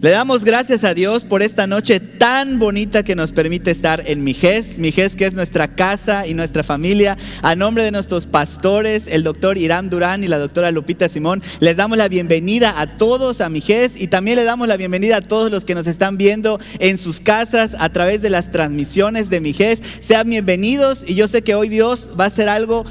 Le damos gracias a Dios por esta noche tan bonita que nos permite estar en Mijes, que es nuestra casa y nuestra familia. A nombre de nuestros pastores, el doctor Irán Durán y la doctora Lupita Simón, les damos la bienvenida a todos a Mijes y también le damos la bienvenida a todos los que nos están viendo en sus casas a través de las transmisiones de Mijes. Sean bienvenidos y yo sé que hoy Dios va a hacer algo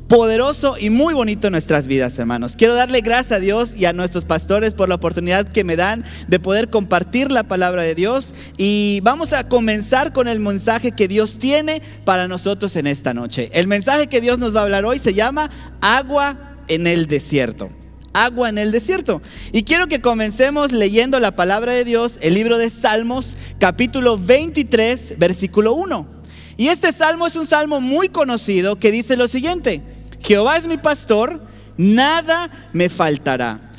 poderoso y muy bonito en nuestras vidas, hermanos. Quiero darle gracias a Dios y a nuestros pastores por la oportunidad que me dan de poder compartir la palabra de Dios. Y vamos a comenzar con el mensaje que Dios tiene para nosotros en esta noche. El mensaje que Dios nos va a hablar hoy se llama Agua en el desierto. Agua en el desierto. Y quiero que comencemos leyendo la palabra de Dios, el libro de Salmos, capítulo 23, versículo 1. Y este salmo es un salmo muy conocido que dice lo siguiente: Jehová es mi pastor, nada me faltará.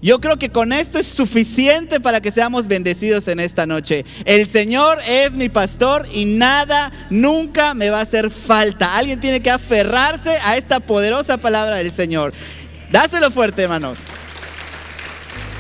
Yo creo que con esto es suficiente para que seamos bendecidos en esta noche. El Señor es mi pastor y nada nunca me va a hacer falta. Alguien tiene que aferrarse a esta poderosa palabra del Señor. Dáselo fuerte, hermanos.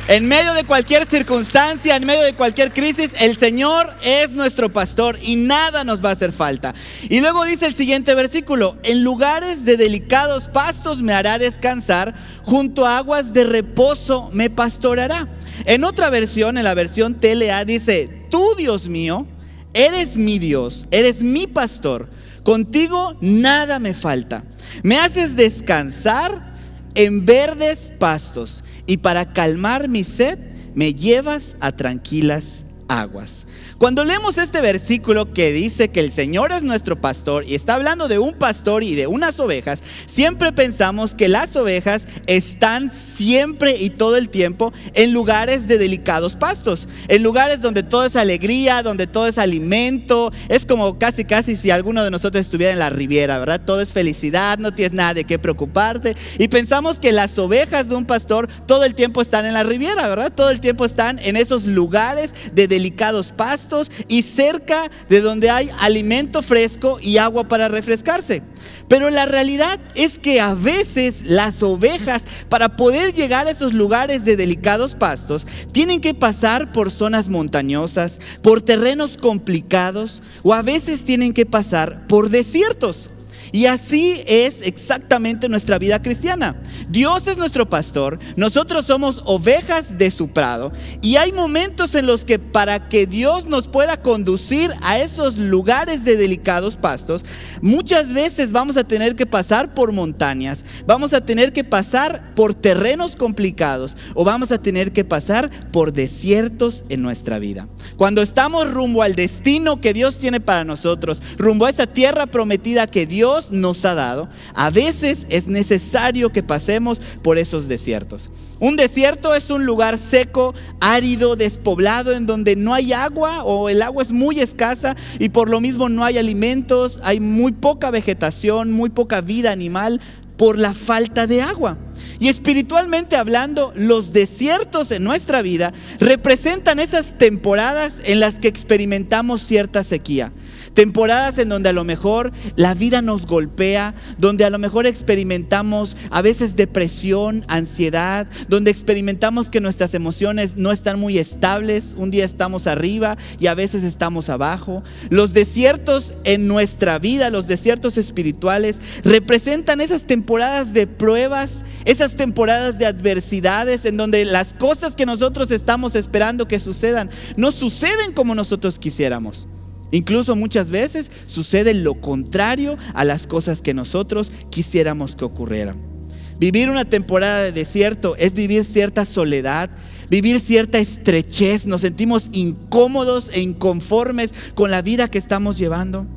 En medio de cualquier circunstancia, en medio de cualquier crisis, el Señor es nuestro pastor y nada nos va a hacer falta. Y luego dice el siguiente versículo: en lugares de delicados pastos me hará descansar, junto a aguas de reposo me pastoreará. En otra versión, en la versión TLA, dice: tú, Dios mío, eres mi Dios, eres mi pastor, contigo nada me falta. Me haces descansar en verdes pastos, y para calmar mi sed me llevas a tranquilas aguas. Cuando leemos este versículo que dice que el Señor es nuestro pastor y está hablando de un pastor y de unas ovejas, siempre pensamos que las ovejas están siempre y todo el tiempo en lugares de delicados pastos, en lugares donde todo es alegría, donde todo es alimento. Es como casi si alguno de nosotros estuviera en la Riviera, ¿verdad? Todo es felicidad, no tienes nada de qué preocuparte. Y pensamos que las ovejas de un pastor todo el tiempo están en la Riviera, ¿verdad? Todo el tiempo están en esos lugares de delicados pastos y cerca de donde hay alimento fresco y agua para refrescarse. Pero la realidad es que a veces las ovejas, para poder llegar a esos lugares de delicados pastos, tienen que pasar por zonas montañosas, por terrenos complicados, o a veces tienen que pasar por desiertos. Y así es exactamente nuestra vida cristiana. Dios es nuestro pastor, nosotros somos ovejas de su prado, y hay momentos en los que para que Dios nos pueda conducir a esos lugares de delicados pastos, muchas veces vamos a tener que pasar por montañas, vamos a tener que pasar por terrenos complicados, o vamos a tener que pasar por desiertos en nuestra vida. Cuando estamos rumbo al destino que Dios tiene para nosotros, rumbo a esa tierra prometida que Dios nos ha dado, a veces es necesario que pasemos por esos desiertos. Un desierto es un lugar seco, árido, despoblado, en donde no hay agua o el agua es muy escasa y por lo mismo no hay alimentos, hay muy poca vegetación, muy poca vida animal por la falta de agua. Y espiritualmente hablando, los desiertos en nuestra vida representan esas temporadas en las que experimentamos cierta sequía. Temporadas en donde a lo mejor la vida nos golpea, donde a lo mejor experimentamos a veces depresión, ansiedad, donde experimentamos que nuestras emociones no están muy estables. Un día estamos arriba y a veces estamos abajo. Los desiertos en nuestra vida, los desiertos espirituales, representan esas temporadas de pruebas, esas temporadas de adversidades en donde las cosas que nosotros estamos esperando que sucedan no suceden como nosotros quisiéramos. Incluso muchas veces sucede lo contrario a las cosas que nosotros quisiéramos que ocurrieran. Vivir una temporada de desierto es vivir cierta soledad, vivir cierta estrechez. Nos sentimos incómodos e inconformes con la vida que estamos llevando.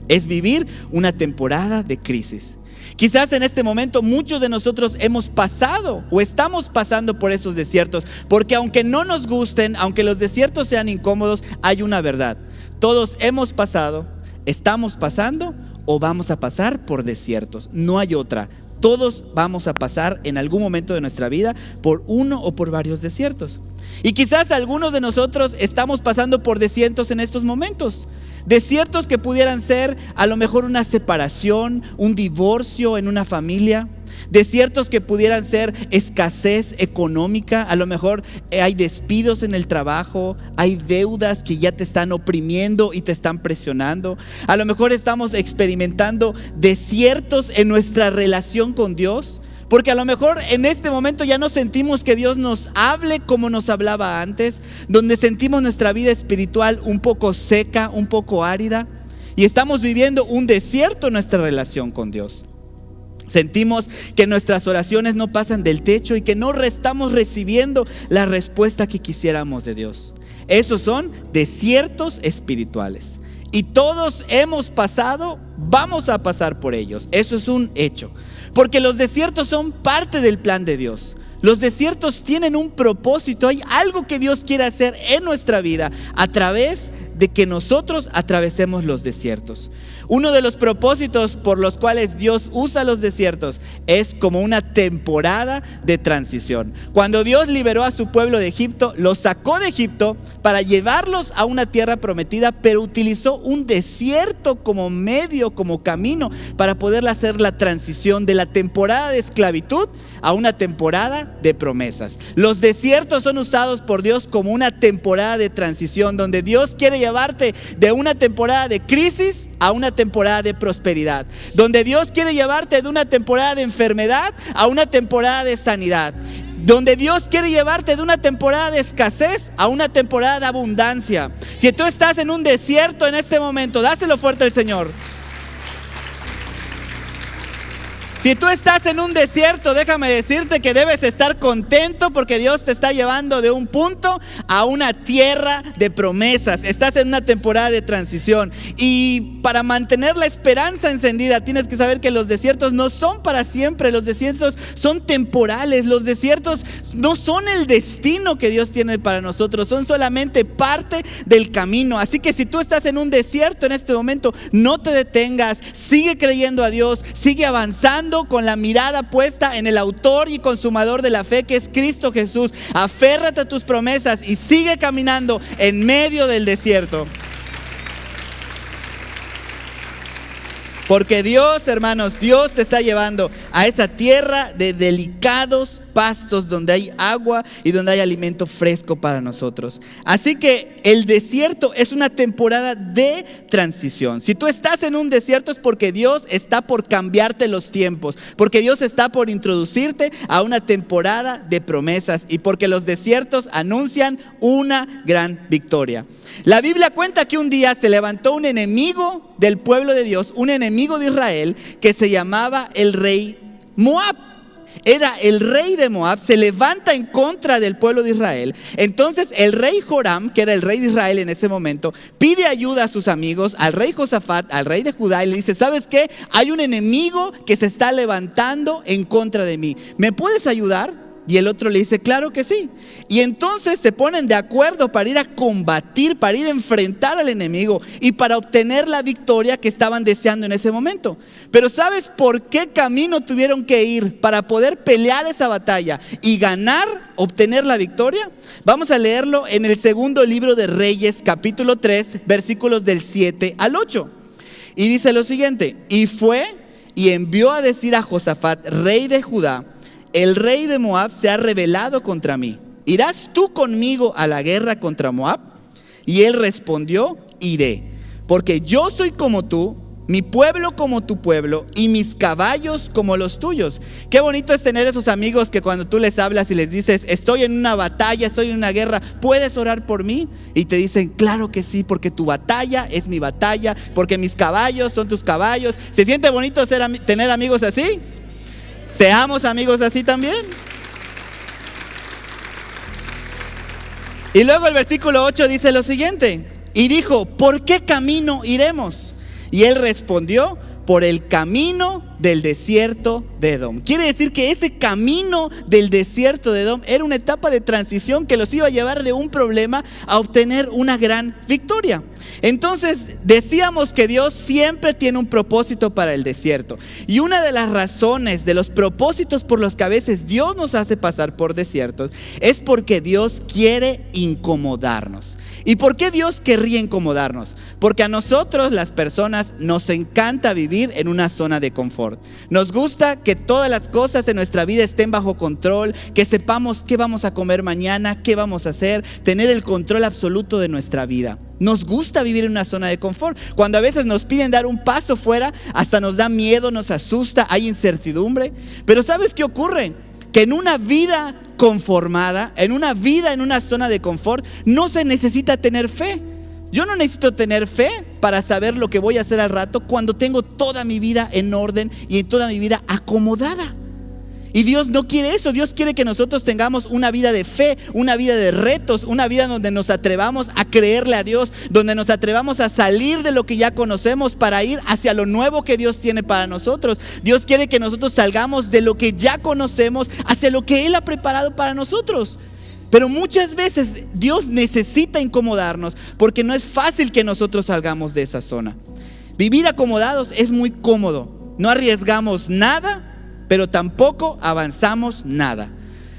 Es vivir una temporada de crisis. Quizás en este momento muchos de nosotros hemos pasado o estamos pasando por esos desiertos, porque aunque no nos gusten, aunque los desiertos sean incómodos, hay una verdad. Todos hemos pasado, estamos pasando o vamos a pasar por desiertos. No hay otra. Todos vamos a pasar en algún momento de nuestra vida por uno o por varios desiertos. Y quizás algunos de nosotros estamos pasando por desiertos en estos momentos. Desiertos que pudieran ser a lo mejor una separación, un divorcio en una familia. Desiertos que pudieran ser escasez económica. A lo mejor hay despidos en el trabajo, hay deudas que ya te están oprimiendo y te están presionando. A lo mejor estamos experimentando desiertos en nuestra relación con Dios, porque a lo mejor en este momento ya no sentimos que Dios nos hable como nos hablaba antes, donde sentimos nuestra vida espiritual un poco seca, un poco árida, y estamos viviendo un desierto en nuestra relación con Dios. Sentimos que nuestras oraciones no pasan del techo y que no estamos recibiendo la respuesta que quisiéramos de Dios. Esos son desiertos espirituales. Y todos hemos pasado, vamos a pasar por ellos. Eso es un hecho. Porque los desiertos son parte del plan de Dios. Los desiertos tienen un propósito. Hay algo que Dios quiere hacer en nuestra vida a través de que nosotros atravesemos los desiertos. Uno de los propósitos por los cuales Dios usa los desiertos es como una temporada de transición. Cuando Dios liberó a su pueblo de Egipto, los sacó de Egipto para llevarlos a una tierra prometida, pero utilizó un desierto como medio, como camino, para poder hacer la transición de la temporada de esclavitud a una temporada de promesas. Los desiertos son usados por Dios como una temporada de transición, donde Dios quiere llevarte de una temporada de crisis a una temporada de prosperidad, donde Dios quiere llevarte de una temporada de enfermedad a una temporada de sanidad, donde Dios quiere llevarte de una temporada de escasez a una temporada de abundancia. Si tú estás en un desierto en este momento, dáselo fuerte al Señor. Si tú estás en un desierto, déjame decirte que debes estar contento, porque Dios te está llevando de un punto a una tierra de promesas. Estás en una temporada de transición, y para mantener la esperanza encendida tienes que saber que los desiertos no son para siempre. Los desiertos son temporales. Los desiertos no son el destino que Dios tiene para nosotros, son solamente parte del camino. Así que si tú estás en un desierto en este momento, no te detengas, sigue creyendo a Dios, sigue avanzando con la mirada puesta en el autor y consumador de la fe, que es Cristo Jesús. Aférrate a tus promesas y sigue caminando en medio del desierto. Porque Dios, hermanos, Dios te está llevando a esa tierra de delicados pastos, donde hay agua y donde hay alimento fresco para nosotros. Así que el desierto es una temporada de transición. Si tú estás en un desierto es porque Dios está por cambiarte los tiempos, porque Dios está por introducirte a una temporada de promesas, y porque los desiertos anuncian una gran victoria. La Biblia cuenta que un día se levantó un enemigo del pueblo de Dios, un enemigo de Israel, que se llamaba el rey Moab. Era el rey de Moab, se levanta en contra del pueblo de Israel. Entonces el rey Joram, que era el rey de Israel en ese momento, pide ayuda a sus amigos, al rey Josafat, al rey de Judá, y le dice: ¿sabes qué? Hay un enemigo que se está levantando en contra de mí, ¿me puedes ayudar? Y el otro le dice: claro que sí. Y entonces se ponen de acuerdo para ir a combatir, para ir a enfrentar al enemigo y para obtener la victoria que estaban deseando en ese momento. Pero ¿sabes por qué camino tuvieron que ir para poder pelear esa batalla y ganar, obtener la victoria? Vamos a leerlo en el segundo libro de Reyes, capítulo 3, versículos del 7 al 8. Y dice lo siguiente: y fue y envió a decir a Josafat, rey de Judá: el rey de Moab se ha rebelado contra mí. ¿Irás tú conmigo a la guerra contra Moab? Y él respondió: iré, porque yo soy como tú, mi pueblo como tu pueblo, y mis caballos como los tuyos. Qué bonito es tener esos amigos que cuando tú les hablas y les dices: estoy en una batalla, estoy en una guerra, ¿puedes orar por mí? Y te dicen: claro que sí, porque tu batalla es mi batalla, porque mis caballos son tus caballos. ¿Se siente bonito tener amigos así? Seamos amigos así también. Y luego el versículo 8 dice lo siguiente: y dijo: ¿por qué camino iremos? Y él respondió: por el camino del desierto de Edom. Quiere decir que ese camino del desierto de Edom era una etapa de transición que los iba a llevar de un problema a obtener una gran victoria. Entonces decíamos que Dios siempre tiene un propósito para el desierto. Y una de las razones, de los propósitos por los que a veces Dios nos hace pasar por desiertos, es porque Dios quiere incomodarnos. ¿Y por qué Dios querría incomodarnos? Porque a nosotros, las personas, nos encanta vivir en una zona de confort. Nos gusta que todas las cosas en nuestra vida estén bajo control, que sepamos qué vamos a comer mañana, qué vamos a hacer, tener el control absoluto de nuestra vida. Nos gusta vivir en una zona de confort. Cuando a veces nos piden dar un paso fuera, hasta nos da miedo, nos asusta, hay incertidumbre. Pero ¿sabes qué ocurre? Que en una vida conformada, en una vida en una zona de confort, no se necesita tener fe. Yo no necesito tener fe para saber lo que voy a hacer al rato cuando tengo toda mi vida en orden y toda mi vida acomodada. Y Dios no quiere eso. Dios quiere que nosotros tengamos una vida de fe, una vida de retos, una vida donde nos atrevamos a creerle a Dios, donde nos atrevamos a salir de lo que ya conocemos para ir hacia lo nuevo que Dios tiene para nosotros. Dios quiere que nosotros salgamos de lo que ya conocemos hacia lo que Él ha preparado para nosotros. Pero muchas veces Dios necesita incomodarnos porque no es fácil que nosotros salgamos de esa zona. Vivir acomodados es muy cómodo. No arriesgamos nada, pero tampoco avanzamos nada.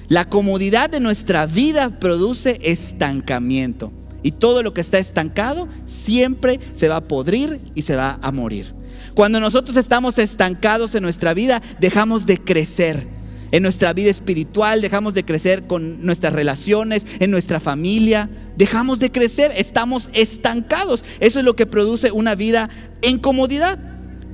La comodidad de nuestra vida produce estancamiento. Y todo lo que está estancado siempre se va a podrir y se va a morir. Cuando nosotros estamos estancados en nuestra vida, dejamos de crecer. En nuestra vida espiritual, dejamos de crecer con nuestras relaciones, en nuestra familia. Dejamos de crecer, estamos estancados. Eso es lo que produce una vida en comodidad.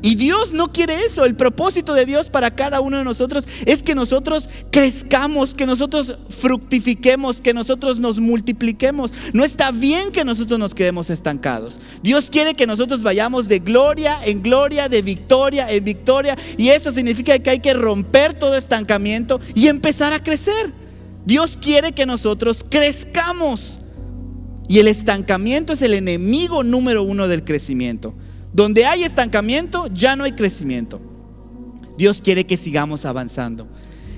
Y Dios no quiere eso. El propósito de Dios para cada uno de nosotros es que nosotros crezcamos, que nosotros fructifiquemos, que nosotros nos multipliquemos. No está bien que nosotros nos quedemos estancados. Dios quiere que nosotros vayamos de gloria en gloria, de victoria en victoria. Y eso significa que hay que romper todo estancamiento y empezar a crecer. Dios quiere que nosotros crezcamos. Y el estancamiento es el enemigo número uno del crecimiento. Donde hay estancamiento, ya no hay crecimiento. Dios quiere que sigamos avanzando,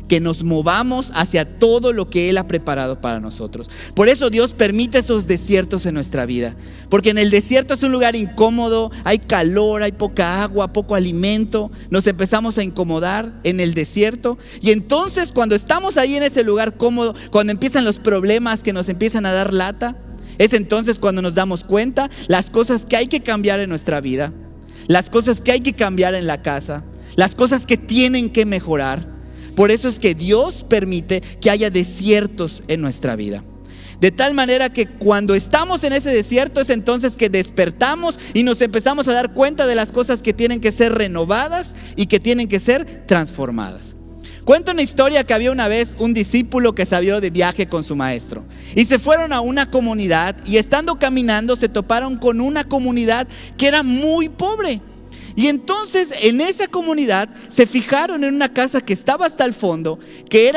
que nos movamos hacia todo lo que Él ha preparado para nosotros. Por eso Dios permite esos desiertos en nuestra vida, porque en el desierto es un lugar incómodo, hay calor, hay poca agua, poco alimento. Nos empezamos a incomodar en el desierto, y entonces cuando estamos ahí en ese lugar cómodo, cuando empiezan los problemas que nos empiezan a dar lata, es entonces cuando nos damos cuenta las cosas que hay que cambiar en nuestra vida, las cosas que hay que cambiar en la casa, las cosas que tienen que mejorar. Por eso es que Dios permite que haya desiertos en nuestra vida. De tal manera que cuando estamos en ese desierto es entonces que despertamos y nos empezamos a dar cuenta de las cosas que tienen que ser renovadas y que tienen que ser transformadas. Cuenta una historia que había una vez un discípulo que salió de viaje con su maestro y se fueron a una comunidad, y estando caminando se toparon con una comunidad que era muy pobre. Y entonces en esa comunidad se fijaron en una casa que estaba hasta el fondo, que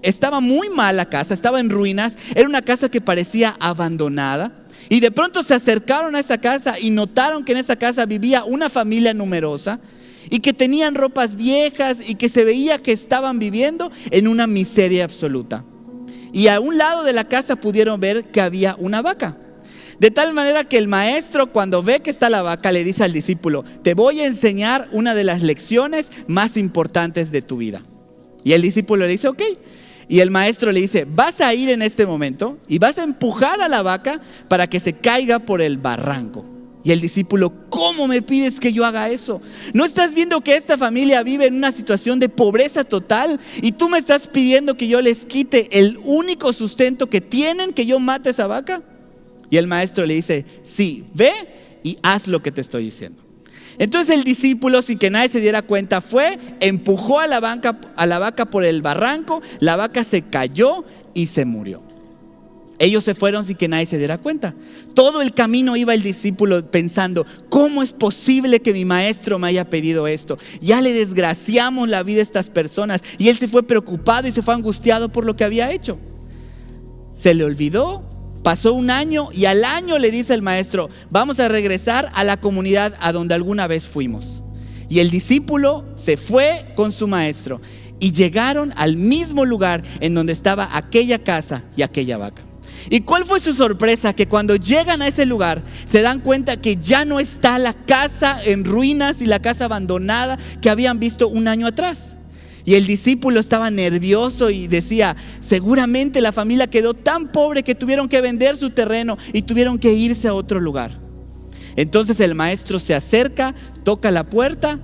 estaba muy mal la casa, estaba en ruinas, era una casa que parecía abandonada. Y de pronto se acercaron a esa casa y notaron que en esa casa vivía una familia numerosa, y que tenían ropas viejas y que se veía que estaban viviendo en una miseria absoluta. Y a un lado de la casa pudieron ver que había una vaca. De tal manera que el maestro, cuando ve que está la vaca, le dice al discípulo: te voy a enseñar una de las lecciones más importantes de tu vida. Y el discípulo le dice: ok. Y el maestro le dice: vas a ir en este momento y vas a empujar a la vaca para que se caiga por el barranco. Y el discípulo: ¿cómo me pides que yo haga eso? ¿No estás viendo que esta familia vive en una situación de pobreza total? Y tú me estás pidiendo que yo les quite el único sustento que tienen, que yo mate a esa vaca. Y el maestro le dice: sí, ve y haz lo que te estoy diciendo. Entonces el discípulo, sin que nadie se diera cuenta, fue, empujó a la vaca por el barranco. La vaca se cayó y se murió. Ellos se fueron sin que nadie se diera cuenta. Todo el camino iba el discípulo pensando: ¿cómo es posible que mi maestro me haya pedido esto? Ya le desgraciamos la vida a estas personas. Y él se fue preocupado y se fue angustiado por lo que había hecho. Se le olvidó. Pasó un año y al año le dice el maestro: vamos a regresar a la comunidad a donde alguna vez fuimos. Y el discípulo se fue con su maestro y llegaron al mismo lugar en donde estaba aquella casa y aquella vaca. ¿Y cuál fue su sorpresa? Que cuando llegan a ese lugar se dan cuenta que ya no está la casa en ruinas y la casa abandonada que habían visto un año atrás. Y el discípulo estaba nervioso y decía, seguramente la familia quedó tan pobre que tuvieron que vender su terreno y tuvieron que irse a otro lugar. Entonces el maestro se acerca, toca la puerta,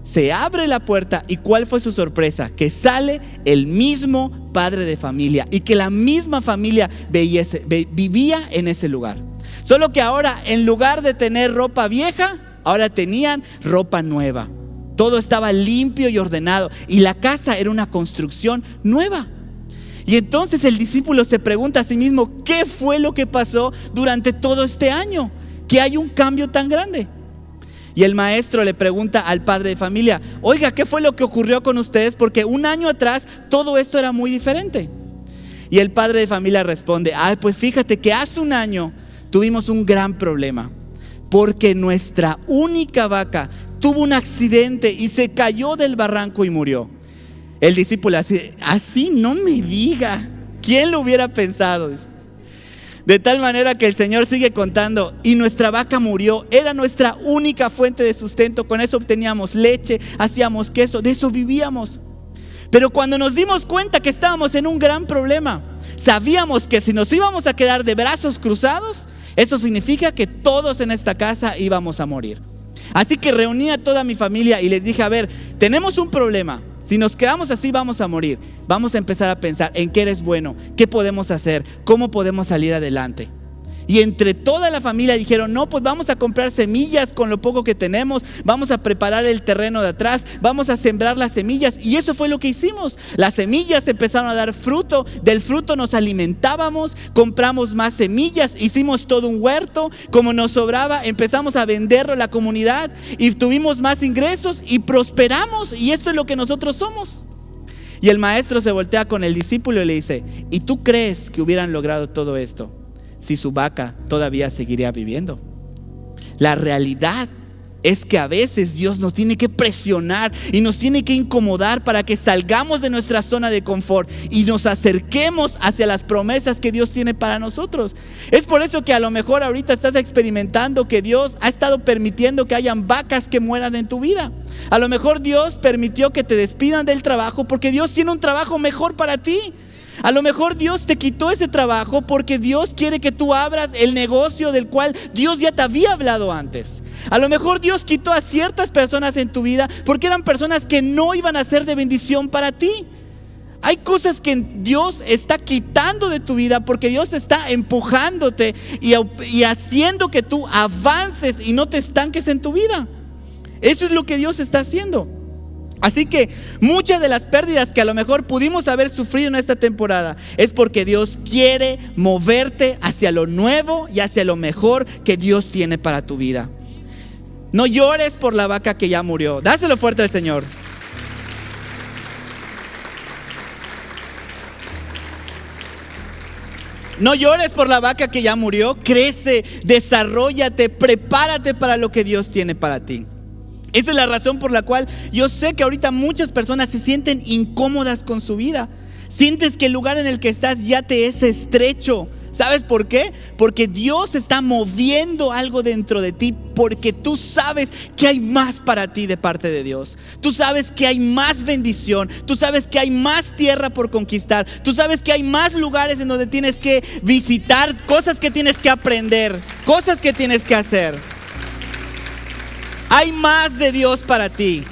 se abre la puerta y ¿cuál fue su sorpresa? Que sale el mismo padre de familia y que la misma familia vivía en ese lugar. Solo que ahora, en lugar de tener ropa vieja, ahora tenían ropa nueva. Todo estaba limpio y ordenado y la casa era una construcción nueva. Y entonces el discípulo se pregunta a sí mismo, ¿qué fue lo que pasó durante todo este año? Que hay un cambio tan grande. Y el maestro le pregunta al padre de familia, oiga, ¿qué fue lo que ocurrió con ustedes? Porque un año atrás todo esto era muy diferente. Y el padre de familia responde, pues fíjate que hace un año tuvimos un gran problema, porque nuestra única vaca tuvo un accidente y se cayó del barranco y murió. El discípulo así no me diga, ¿quién lo hubiera pensado? De tal manera que el Señor sigue contando, y nuestra vaca murió, era nuestra única fuente de sustento, con eso obteníamos leche, hacíamos queso, de eso vivíamos. Pero cuando nos dimos cuenta que estábamos en un gran problema, sabíamos que si nos íbamos a quedar de brazos cruzados, eso significa que todos en esta casa íbamos a morir. Así que reuní a toda mi familia y les dije, a ver, tenemos un problema. Si nos quedamos así vamos a morir. Vamos a empezar a pensar en qué eres bueno, qué podemos hacer, cómo podemos salir adelante. Y entre toda la familia dijeron, no, pues vamos a comprar semillas con lo poco que tenemos, vamos a preparar el terreno de atrás, vamos a sembrar las semillas. Y eso fue lo que hicimos. Las semillas empezaron a dar fruto, del fruto nos alimentábamos, compramos más semillas, hicimos todo un huerto, como nos sobraba empezamos a venderlo a la comunidad y tuvimos más ingresos y prosperamos, y eso es lo que nosotros somos. Y el maestro se voltea con el discípulo y le dice, ¿y tú crees que hubieran logrado todo esto si su vaca todavía seguiría viviendo? La realidad es que a veces Dios nos tiene que presionar y nos tiene que incomodar para que salgamos de nuestra zona de confort y nos acerquemos hacia las promesas que Dios tiene para nosotros. Es por eso que a lo mejor ahorita estás experimentando que Dios ha estado permitiendo que hayan vacas que mueran en tu vida. A lo mejor Dios permitió que te despidan del trabajo porque Dios tiene un trabajo mejor para ti. A lo mejor Dios te quitó ese trabajo porque Dios quiere que tú abras el negocio del cual Dios ya te había hablado antes. A lo mejor Dios quitó a ciertas personas en tu vida porque eran personas que no iban a ser de bendición para ti. Hay cosas que Dios está quitando de tu vida porque Dios está empujándote y haciendo que tú avances y no te estanques en tu vida. Eso es lo que Dios está haciendo. Así que muchas de las pérdidas que a lo mejor pudimos haber sufrido en esta temporada es porque Dios quiere moverte hacia lo nuevo y hacia lo mejor que Dios tiene para tu vida. No llores por la vaca que ya murió. Dáselo fuerte al Señor. No llores por la vaca que ya murió. Crece, desarróllate, prepárate para lo que Dios tiene para ti. Esa es la razón por la cual yo sé que ahorita muchas personas se sienten incómodas con su vida. Sientes que el lugar en el que estás ya te es estrecho. ¿Sabes por qué? Porque Dios está moviendo algo dentro de ti, porque tú sabes que hay más para ti de parte de Dios. Tú sabes que hay más bendición, tú sabes que hay más tierra por conquistar, tú sabes que hay más lugares en donde tienes que visitar, cosas que tienes que aprender, cosas que tienes que hacer. Hay más de Dios para ti.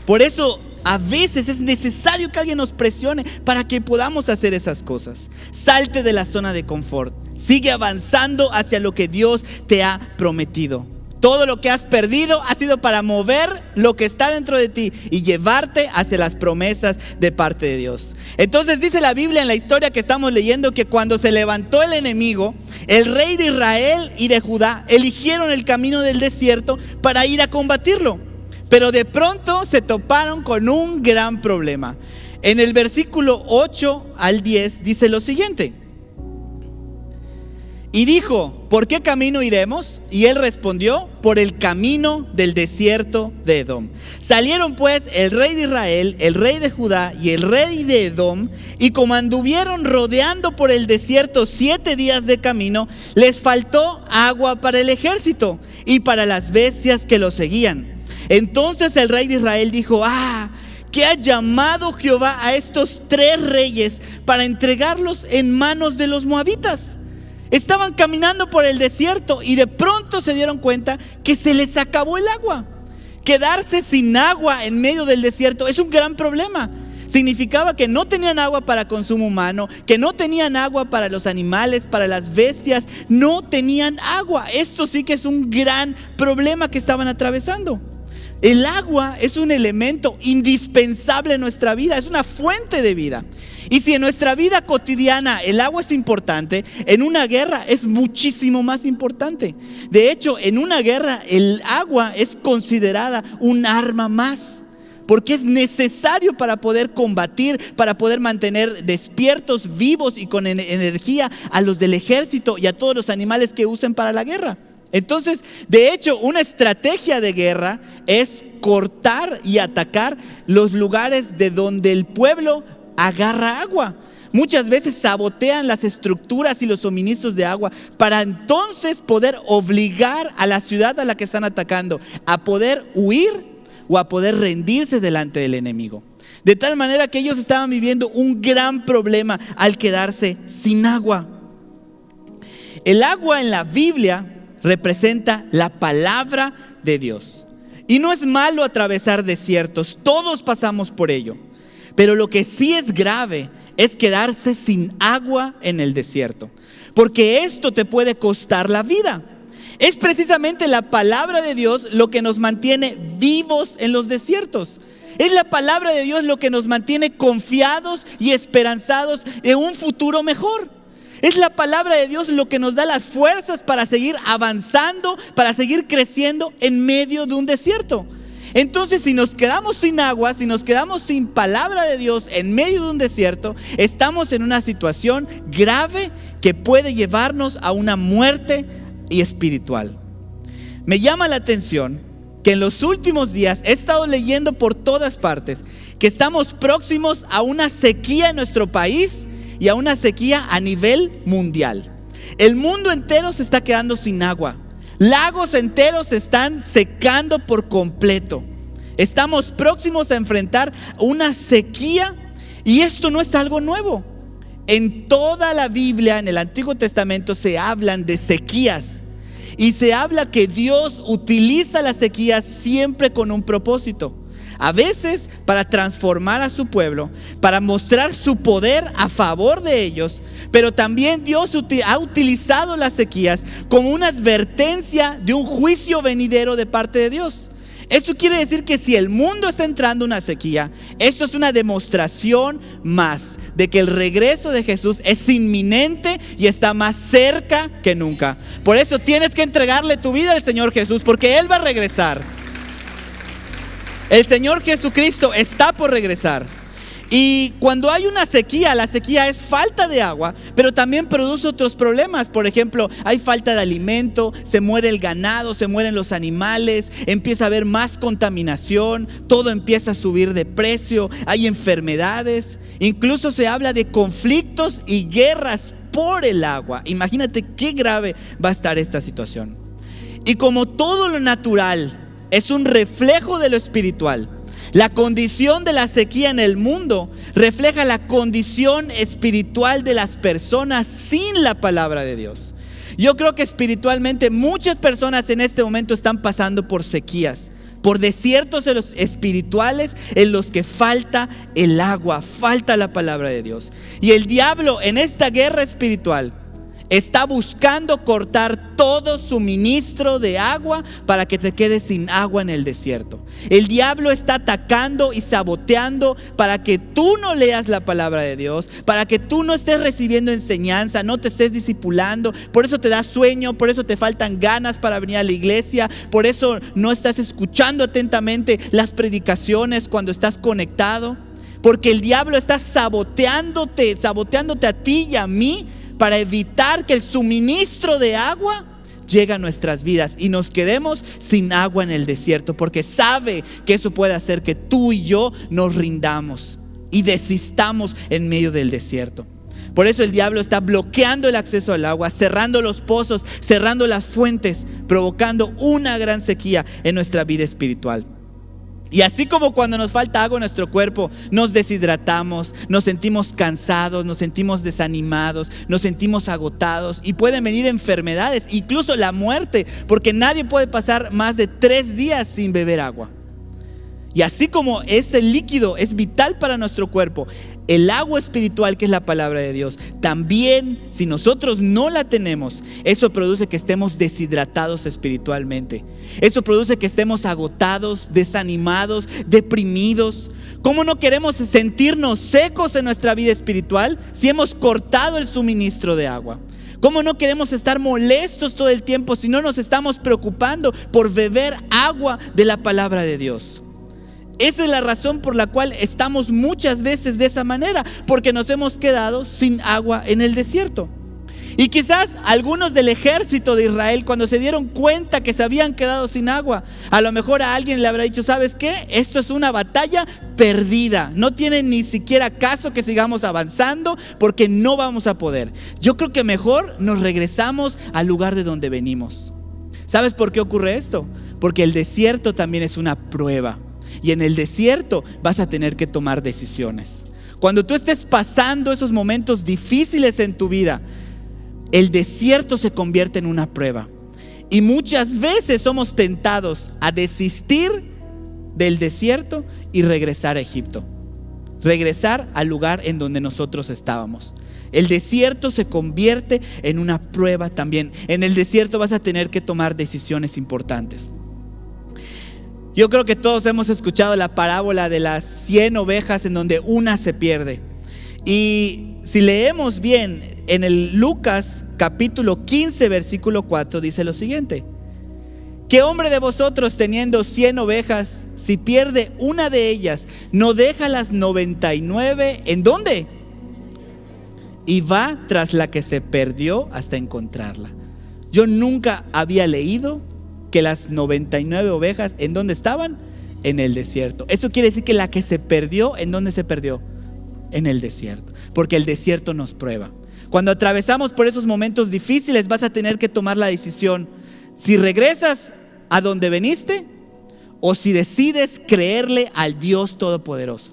Por eso a veces es necesario que alguien nos presione para que podamos hacer esas cosas. Salte de la zona de confort. Sigue avanzando hacia lo que Dios te ha prometido. Todo lo que has perdido ha sido para mover lo que está dentro de ti y llevarte hacia las promesas de parte de Dios. Entonces dice la Biblia en la historia que estamos leyendo que cuando se levantó el enemigo, el rey de Israel y de Judá eligieron el camino del desierto para ir a combatirlo. Pero de pronto se toparon con un gran problema. En el versículo 8 al 10 dice lo siguiente: Y dijo: ¿por qué camino iremos? Y él respondió: por el camino del desierto de Edom. Salieron pues el rey de Israel, el rey de Judá y el rey de Edom, y como anduvieron rodeando por el desierto 7 días de camino, les faltó agua para el ejército y para las bestias que lo seguían. Entonces el rey de Israel dijo: ¿qué ha llamado Jehová a estos 3 reyes para entregarlos en manos de los moabitas? Estaban caminando por el desierto y de pronto se dieron cuenta que se les acabó el agua. Quedarse sin agua en medio del desierto es un gran problema. Significaba que no tenían agua para consumo humano, que no tenían agua para los animales, para las bestias, no tenían agua. Esto sí que es un gran problema que estaban atravesando. El agua es un elemento indispensable en nuestra vida, es una fuente de vida. Y si en nuestra vida cotidiana el agua es importante, en una guerra es muchísimo más importante. De hecho, en una guerra el agua es considerada un arma más, porque es necesario para poder combatir, para poder mantener despiertos, vivos y con energía a los del ejército y a todos los animales que usen para la guerra. Entonces, de hecho, una estrategia de guerra es cortar y atacar los lugares de donde el pueblo agarra agua. Muchas veces sabotean las estructuras y los suministros de agua para entonces poder obligar a la ciudad a la que están atacando a poder huir o a poder rendirse delante del enemigo. De tal manera que ellos estaban viviendo un gran problema al quedarse sin agua. El agua en la Biblia representa la palabra de Dios. Y no es malo atravesar desiertos, todos pasamos por ello. Pero lo que sí es grave es quedarse sin agua en el desierto, porque esto te puede costar la vida. Es precisamente la palabra de Dios lo que nos mantiene vivos en los desiertos. Es la palabra de Dios lo que nos mantiene confiados y esperanzados en un futuro mejor. Es la palabra de Dios lo que nos da las fuerzas para seguir avanzando, para seguir creciendo en medio de un desierto. Entonces, si nos quedamos sin agua, si nos quedamos sin palabra de Dios en medio de un desierto, estamos en una situación grave que puede llevarnos a una muerte espiritual. Me llama la atención que en los últimos días he estado leyendo por todas partes que estamos próximos a una sequía en nuestro país y a una sequía a nivel mundial. El mundo entero se está quedando sin agua. Lagos enteros se están secando por completo. Estamos próximos a enfrentar una sequía y esto no es algo nuevo. En toda la Biblia, en el Antiguo Testamento, se hablan de sequías y se habla que Dios utiliza las sequías siempre con un propósito. A veces para transformar a su pueblo, para mostrar su poder a favor de ellos, pero también Dios ha utilizado las sequías como una advertencia de un juicio venidero de parte de Dios. Eso quiere decir que si el mundo está entrando en una sequía, eso es una demostración más de que el regreso de Jesús es inminente y está más cerca que nunca. Por eso tienes que entregarle tu vida al Señor Jesús, porque Él va a regresar. El Señor Jesucristo está por regresar. Y cuando hay una sequía, la sequía es falta de agua, pero también produce otros problemas. Por ejemplo, hay falta de alimento, se muere el ganado, se mueren los animales, empieza a haber más contaminación, todo empieza a subir de precio, hay enfermedades, incluso se habla de conflictos y guerras por el agua. Imagínate qué grave va a estar esta situación. Y como todo lo natural es un reflejo de lo espiritual, la condición de la sequía en el mundo refleja la condición espiritual de las personas sin la palabra de Dios. Yo creo que espiritualmente muchas personas en este momento están pasando por sequías, por desiertos espirituales en los que falta el agua, falta la palabra de Dios. Y el diablo en esta guerra espiritual está buscando cortar todo suministro de agua para que te quedes sin agua en el desierto. El diablo está atacando y saboteando para que tú no leas la palabra de Dios, para que tú no estés recibiendo enseñanza, no te estés discipulando. Por eso te da sueño, por eso te faltan ganas para venir a la iglesia, por eso no estás escuchando atentamente las predicaciones cuando estás conectado. Porque el diablo está saboteándote a ti y a mí para evitar que el suministro de agua llegue a nuestras vidas y nos quedemos sin agua en el desierto, porque sabe que eso puede hacer que tú y yo nos rindamos y desistamos en medio del desierto. Por eso el diablo está bloqueando el acceso al agua, cerrando los pozos, cerrando las fuentes, provocando una gran sequía en nuestra vida espiritual. Y así como cuando nos falta agua en nuestro cuerpo, nos deshidratamos, nos sentimos cansados, nos sentimos desanimados, nos sentimos agotados y pueden venir enfermedades, incluso la muerte, porque nadie puede pasar más de 3 días sin beber agua. Y así como ese líquido es vital para nuestro cuerpo, el agua espiritual, que es la palabra de Dios, también si nosotros no la tenemos, eso produce que estemos deshidratados espiritualmente. Eso produce que estemos agotados, desanimados, deprimidos. ¿Cómo no queremos sentirnos secos en nuestra vida espiritual si hemos cortado el suministro de agua? ¿Cómo no queremos estar molestos todo el tiempo si no nos estamos preocupando por beber agua de la palabra de Dios? Esa es la razón por la cual estamos muchas veces de esa manera, porque nos hemos quedado sin agua en el desierto. Y quizás algunos del ejército de Israel, cuando se dieron cuenta que se habían quedado sin agua, a lo mejor a alguien le habrá dicho: ¿sabes qué? Esto es una batalla perdida, no tiene ni siquiera caso que sigamos avanzando porque no vamos a poder. Yo creo que mejor nos regresamos al lugar de donde venimos. ¿Sabes por qué ocurre esto? Porque el desierto también es una prueba. Y en el desierto vas a tener que tomar decisiones. Cuando tú estés pasando esos momentos difíciles en tu vida, el desierto se convierte en una prueba. Y muchas veces somos tentados a desistir del desierto y regresar a Egipto. Regresar al lugar en donde nosotros estábamos. El desierto se convierte en una prueba también. En el desierto vas a tener que tomar decisiones importantes. Yo creo que todos hemos escuchado la parábola de las 100 ovejas en donde una se pierde. Y si leemos bien en el Lucas capítulo 15 versículo 4 dice lo siguiente: ¿qué hombre de vosotros teniendo 100 ovejas, si pierde una de ellas, no deja las 99 ¿en dónde? Y va tras la que se perdió hasta encontrarla. Yo nunca había leído que las 99 ovejas, ¿en dónde estaban? En el desierto. Eso quiere decir que la que se perdió, ¿en dónde se perdió? En el desierto. Porque el desierto nos prueba. Cuando atravesamos por esos momentos difíciles, vas a tener que tomar la decisión: si regresas a donde veniste o si decides creerle al Dios Todopoderoso.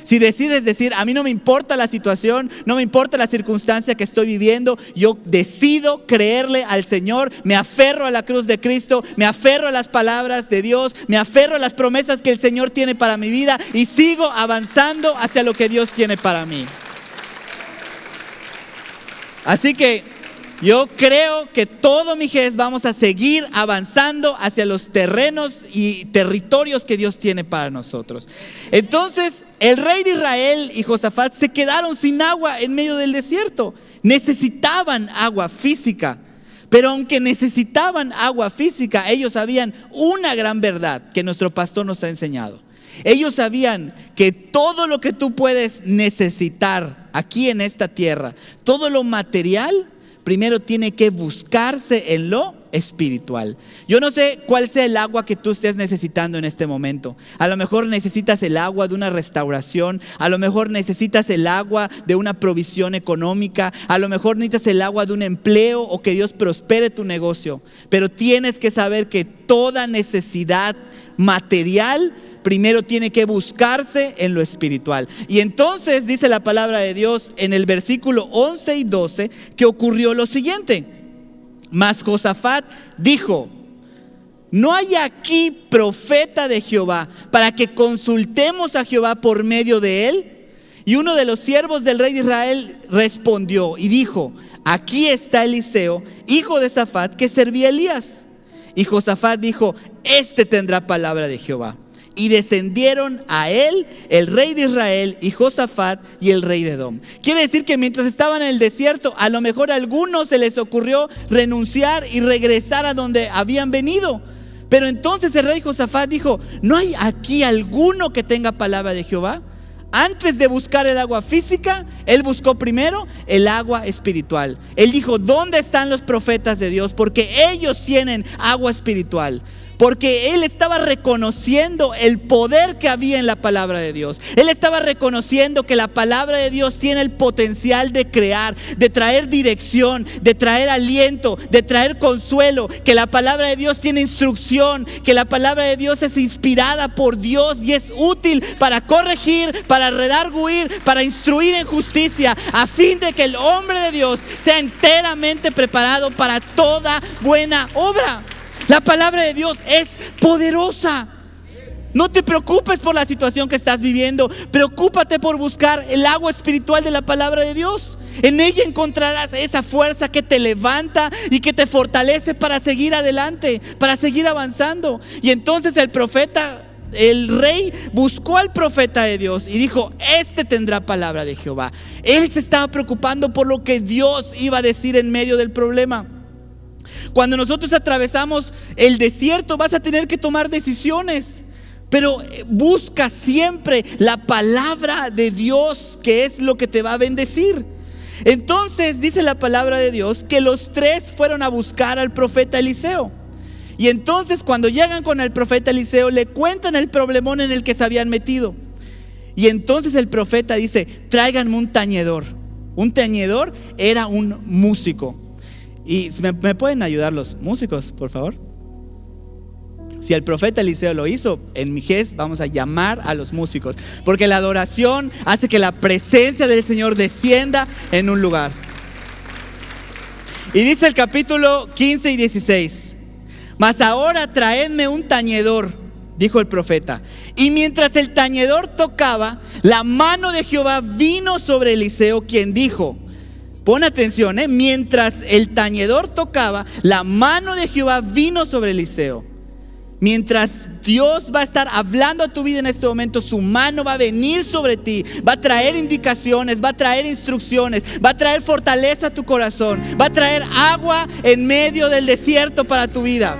Si decides decir: a mí no me importa la situación, no me importa la circunstancia que estoy viviendo, yo decido creerle al Señor, me aferro a la cruz de Cristo, me aferro a las palabras de Dios, me aferro a las promesas que el Señor tiene para mi vida y sigo avanzando hacia lo que Dios tiene para mí. Así que yo creo que todo Mijés vamos a seguir avanzando hacia los terrenos y territorios que Dios tiene para nosotros. Entonces, el rey de Israel y Josafat se quedaron sin agua en medio del desierto. Necesitaban agua física. Pero aunque necesitaban agua física, ellos sabían una gran verdad que nuestro pastor nos ha enseñado. Ellos sabían que todo lo que tú puedes necesitar aquí en esta tierra, todo lo material, primero tiene que buscarse en lo espiritual. Yo no sé cuál sea el agua que tú estés necesitando en este momento. A lo mejor necesitas el agua de una restauración, a lo mejor necesitas el agua de una provisión económica, a lo mejor necesitas el agua de un empleo o que Dios prospere tu negocio. Pero tienes que saber que toda necesidad material primero tiene que buscarse en lo espiritual. Y entonces dice la palabra de Dios en el versículo 11 y 12 que ocurrió lo siguiente: mas Josafat dijo: ¿no hay aquí profeta de Jehová para que consultemos a Jehová por medio de él? Y uno de los siervos del rey de Israel respondió y dijo: aquí está Eliseo, hijo de Safat, que servía a Elías. Y Josafat dijo: este tendrá palabra de Jehová. Y descendieron a él el rey de Israel y Josafat y el rey de Edom. Quiere decir que mientras estaban en el desierto, a lo mejor a algunos se les ocurrió renunciar y regresar a donde habían venido. Pero entonces el rey Josafat dijo: ¿no hay aquí alguno que tenga palabra de Jehová? antes de buscar el agua física, él buscó primero el agua espiritual. Él dijo, ¿dónde están los profetas de Dios? Porque ellos tienen agua espiritual. Porque él estaba reconociendo el poder que había en la palabra de Dios. Él estaba reconociendo que la palabra de Dios tiene el potencial de crear, de traer dirección, de traer aliento, de traer consuelo. Que la palabra de Dios tiene instrucción, que la palabra de Dios es inspirada por Dios y es útil para corregir, para redarguir, para instruir en justicia, a fin de que el hombre de Dios sea enteramente preparado para toda buena obra. La palabra de Dios es poderosa. No te preocupes por la situación que estás viviendo. Preocúpate por buscar el agua espiritual de la palabra de Dios. En ella encontrarás esa fuerza que te levanta y que te fortalece para seguir adelante, para seguir avanzando. Y entonces el rey buscó al profeta de Dios y dijo, este tendrá palabra de Jehová. Él se estaba preocupando por lo que Dios iba a decir en medio del problema. Cuando nosotros atravesamos el desierto, vas a tener que tomar decisiones, pero busca siempre la palabra de Dios, que es lo que te va a bendecir. Entonces dice la palabra de Dios que los tres fueron a buscar al profeta Eliseo. Y entonces cuando llegan con el profeta Eliseo, le cuentan el problemón en el que se habían metido. Y entonces el profeta dice, tráiganme un tañedor. Un tañedor era un músico. Y ¿me pueden ayudar los músicos, por favor? Si el profeta Eliseo lo hizo, en Mijés vamos a llamar a los músicos, porque la adoración hace que la presencia del Señor descienda en un lugar. Y dice el capítulo 15 y 16: mas ahora traedme un tañedor, dijo el profeta. Y mientras el tañedor tocaba, la mano de Jehová vino sobre Eliseo, quien dijo, pon atención, mientras el tañedor tocaba, la mano de Jehová vino sobre Eliseo. Mientras Dios va a estar hablando a tu vida en este momento, su mano va a venir sobre ti, va a traer indicaciones, va a traer instrucciones, va a traer fortaleza a tu corazón, va a traer agua en medio del desierto para tu vida.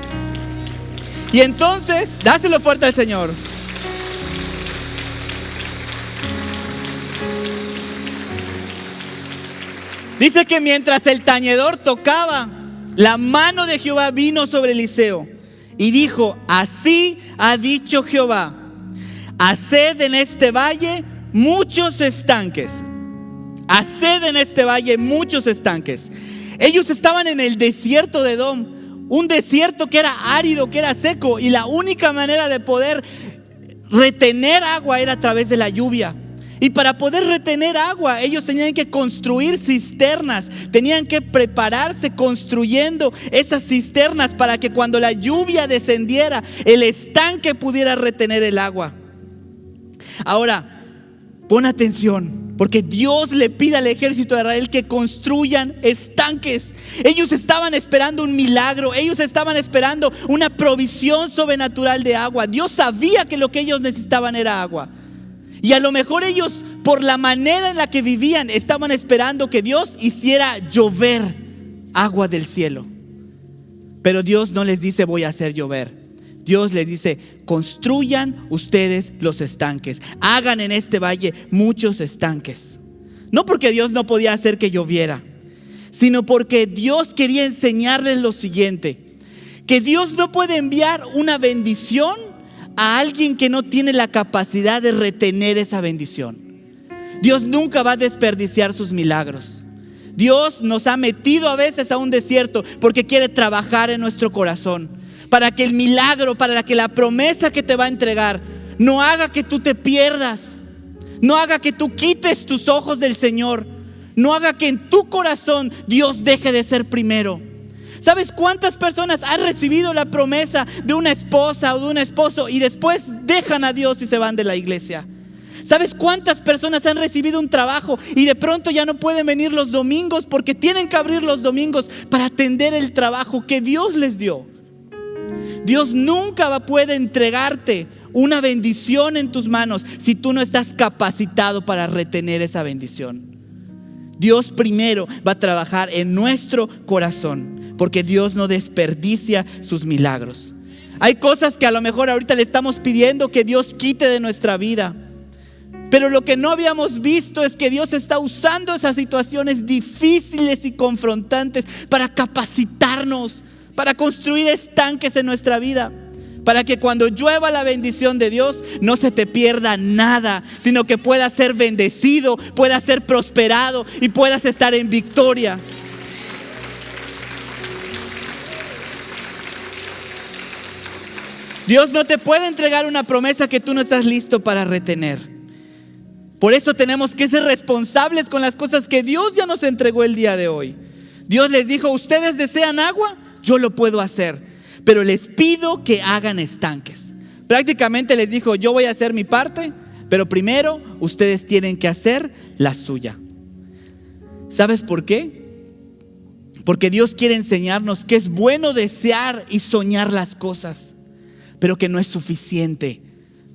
Y entonces, dáselo fuerte al Señor. Dice que mientras el tañedor tocaba, la mano de Jehová vino sobre Eliseo y dijo, así ha dicho Jehová, haced en este valle muchos estanques. Haced en este valle muchos estanques. Ellos estaban en el desierto de Edom, un desierto que era árido, que era seco, y la única manera de poder retener agua era a través de la lluvia. Y para poder retener agua, ellos tenían que construir cisternas, tenían que prepararse construyendo esas cisternas para que cuando la lluvia descendiera, el estanque pudiera retener el agua. Ahora, pon atención, porque Dios le pide al ejército de Israel que construyan estanques. Ellos estaban esperando un milagro, ellos estaban esperando una provisión sobrenatural de agua. Dios sabía que lo que ellos necesitaban era agua. Y a lo mejor ellos, por la manera en la que vivían, estaban esperando que Dios hiciera llover agua del cielo. Pero Dios no les dice voy a hacer llover. Dios les dice, construyan ustedes los estanques. Hagan en este valle muchos estanques. No porque Dios no podía hacer que lloviera, sino porque Dios quería enseñarles lo siguiente: que Dios no puede enviar una bendición a alguien que no tiene la capacidad de retener esa bendición. Dios nunca va a desperdiciar sus milagros. Dios nos ha metido a veces a un desierto porque quiere trabajar en nuestro corazón, para que el milagro, para que la promesa que te va a entregar no haga que tú te pierdas, no haga que tú quites tus ojos del Señor, no haga que en tu corazón Dios deje de ser primero. ¿Sabes cuántas personas han recibido la promesa de una esposa o de un esposo y después dejan a Dios y se van de la iglesia? ¿Sabes cuántas personas han recibido un trabajo y de pronto ya no pueden venir los domingos porque tienen que abrir los domingos para atender el trabajo que Dios les dio? Dios nunca puede entregarte una bendición en tus manos si tú no estás capacitado para retener esa bendición. Dios primero va a trabajar en nuestro corazón, porque Dios no desperdicia sus milagros. Hay cosas que a lo mejor ahorita le estamos pidiendo que Dios quite de nuestra vida, Pero lo que no habíamos visto es que Dios está usando esas situaciones difíciles y confrontantes para capacitarnos, para construir estanques en nuestra vida, para que cuando llueva la bendición de Dios no se te pierda nada, sino que puedas ser bendecido, puedas ser prosperado y puedas estar en victoria. Dios no te puede entregar una promesa que tú no estás listo para retener. Por eso tenemos que ser responsables con las cosas que Dios ya nos entregó el día de hoy. Dios les dijo: ustedes desean agua, yo lo puedo hacer, pero les pido que hagan estanques. Prácticamente les dijo: yo voy a hacer mi parte, pero primero ustedes tienen que hacer la suya. ¿Sabes por qué? Porque Dios quiere enseñarnos que es bueno desear y soñar las cosas, pero que no es suficiente.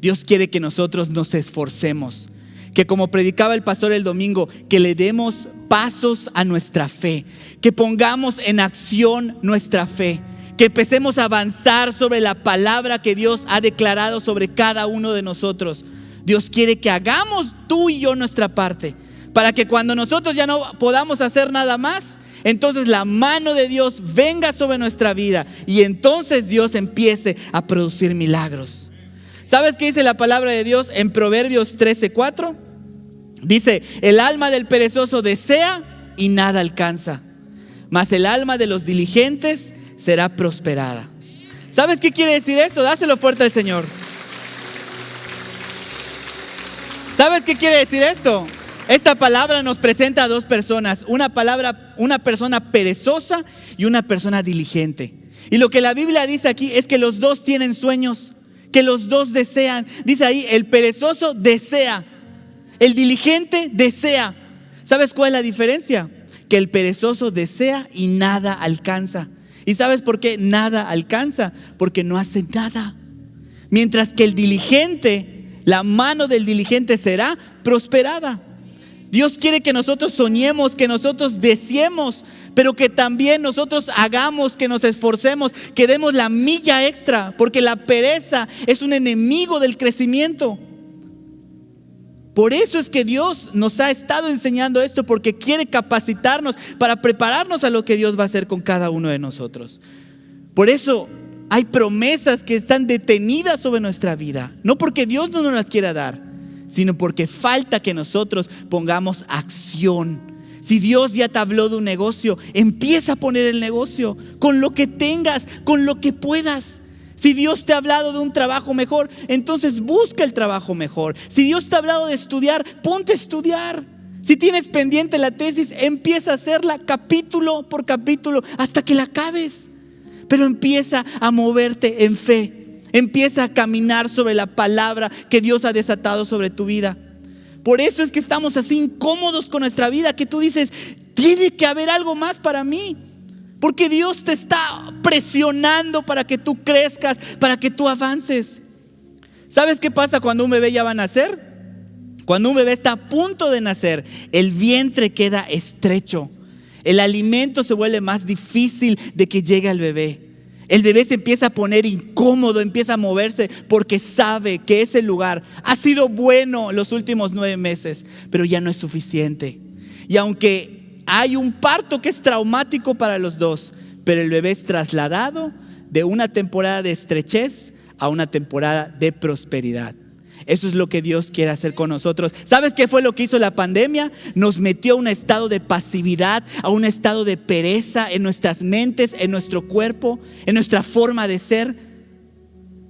Dios quiere que nosotros nos esforcemos, que como predicaba el pastor el domingo, que le demos pasos a nuestra fe, que pongamos en acción nuestra fe, que empecemos a avanzar sobre la palabra que Dios ha declarado sobre cada uno de nosotros. Dios quiere que hagamos tú y yo nuestra parte, para que cuando nosotros ya no podamos hacer nada más, entonces la mano de Dios venga sobre nuestra vida y entonces Dios empiece a producir milagros. ¿Sabes qué dice la palabra de Dios en Proverbios 13:4? Dice: el alma del perezoso desea y nada alcanza, mas el alma de los diligentes será prosperada. ¿Sabes qué quiere decir eso? Dáselo fuerte al Señor. ¿Sabes qué quiere decir esto? Esta palabra nos presenta a dos personas, una persona perezosa y una persona diligente. Y lo que la Biblia dice aquí es que los dos tienen sueños, que los dos desean. Dice ahí: el perezoso desea, el diligente desea. ¿Sabes cuál es la diferencia? Que el perezoso desea y nada alcanza. ¿Y sabes por qué nada alcanza? Porque no hace nada. Mientras que el diligente, la mano del diligente será prosperada. Dios quiere que nosotros soñemos, que nosotros deseemos, pero que también nosotros hagamos, que nos esforcemos, que demos la milla extra, porque la pereza es un enemigo del crecimiento. Por eso es que Dios nos ha estado enseñando esto, porque quiere capacitarnos para prepararnos a lo que Dios va a hacer con cada uno de nosotros. Por eso hay promesas que están detenidas sobre nuestra vida, no porque Dios no nos las quiera dar, sino porque falta que nosotros pongamos acción. Si Dios ya te habló de un negocio, empieza a poner el negocio con lo que tengas, con lo que puedas. Si Dios te ha hablado de un trabajo mejor, entonces busca el trabajo mejor. Si Dios te ha hablado de estudiar, ponte a estudiar. Si tienes pendiente la tesis, empieza a hacerla capítulo por capítulo hasta que la acabes. Pero empieza a moverte en fe. Empieza a caminar sobre la palabra que Dios ha desatado sobre tu vida. Por eso es que estamos así incómodos con nuestra vida, que tú dices: tiene que haber algo más para mí. Porque Dios te está presionando para que tú crezcas, para que tú avances. ¿Sabes qué pasa cuando un bebé ya va a nacer? Cuando un bebé está a punto de nacer, el vientre queda estrecho. El alimento se vuelve más difícil de que llegue al bebé. El bebé se empieza a poner incómodo, empieza a moverse porque sabe que ese lugar ha sido bueno los últimos 9 meses, pero ya no es suficiente. Y aunque hay un parto que es traumático para los dos, pero el bebé es trasladado de una temporada de estrechez a una temporada de prosperidad. Eso es lo que Dios quiere hacer con nosotros. ¿Sabes qué fue lo que hizo la pandemia? Nos metió a un estado de pasividad, a un estado de pereza en nuestras mentes, en nuestro cuerpo, en nuestra forma de ser.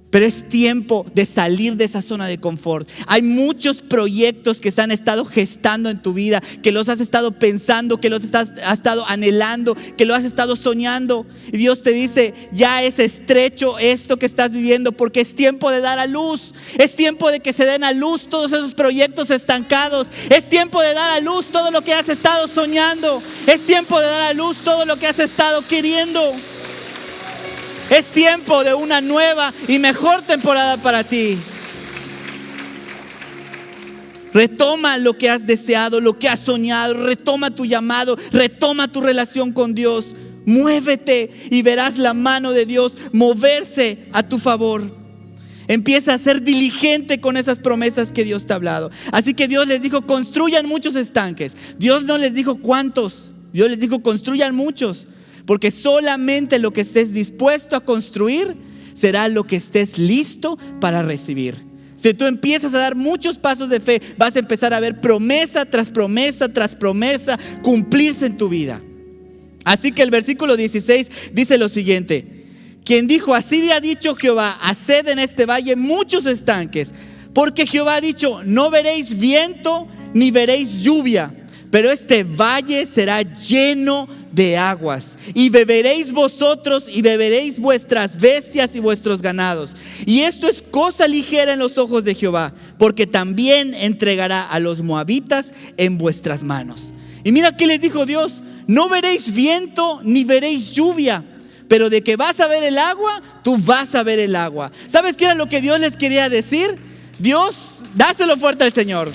Pero es tiempo de salir de esa zona de confort. Hay muchos proyectos que se han estado gestando en tu vida, que los has estado pensando, que los has estado anhelando, que lo has estado soñando. Y Dios te dice: ya es estrecho esto que estás viviendo, porque es tiempo de dar a luz. Es tiempo de que se den a luz todos esos proyectos estancados. Es tiempo de dar a luz todo lo que has estado soñando. Es tiempo de dar a luz todo lo que has estado queriendo. Es tiempo de una nueva y mejor temporada para ti. Retoma lo que has deseado, lo que has soñado. Retoma tu llamado, retoma tu relación con Dios. Muévete y verás la mano de Dios moverse a tu favor. Empieza a ser diligente con esas promesas que Dios te ha hablado. Así que Dios les dijo, construyan muchos estanques. Dios no les dijo cuántos. Dios les dijo, construyan muchos. Porque solamente lo que estés dispuesto a construir será lo que estés listo para recibir. Si tú empiezas a dar muchos pasos de fe, vas a empezar a ver promesa tras promesa tras promesa cumplirse en tu vida. Así que el versículo 16 dice lo siguiente: quien dijo, así ha dicho Jehová, haced en este valle muchos estanques, porque Jehová ha dicho, no veréis viento ni veréis lluvia, pero este valle será lleno de aguas, y beberéis vosotros y beberéis vuestras bestias y vuestros ganados. Y esto es cosa ligera en los ojos de Jehová, porque también entregará a los moabitas en vuestras manos. Y mira qué les dijo Dios: no veréis viento ni veréis lluvia, pero de que vas a ver el agua, tú vas a ver el agua. ¿Sabes qué era lo que Dios les quería decir? Dios, dáselo fuerte al Señor.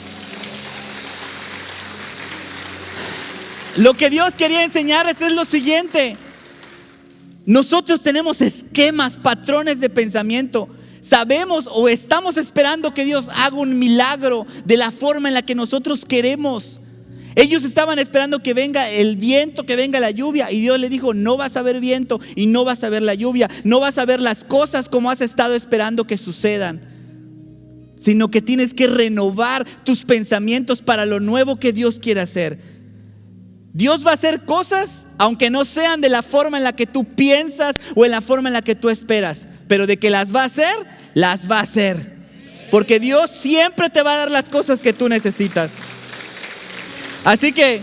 Lo que Dios quería enseñarles es lo siguiente: nosotros tenemos esquemas, patrones de pensamiento. Sabemos o estamos esperando que Dios haga un milagro de la forma en la que nosotros queremos. Ellos estaban esperando que venga el viento, que venga la lluvia, y Dios le dijo, no vas a ver viento y no vas a ver la lluvia, no vas a ver las cosas como has estado esperando que sucedan, sino que tienes que renovar tus pensamientos para lo nuevo que Dios quiere hacer. Dios va a hacer cosas aunque no sean de la forma en la que tú piensas o en la forma en la que tú esperas, pero de que las va a hacer, las va a hacer, porque Dios siempre te va a dar las cosas que tú necesitas. Así que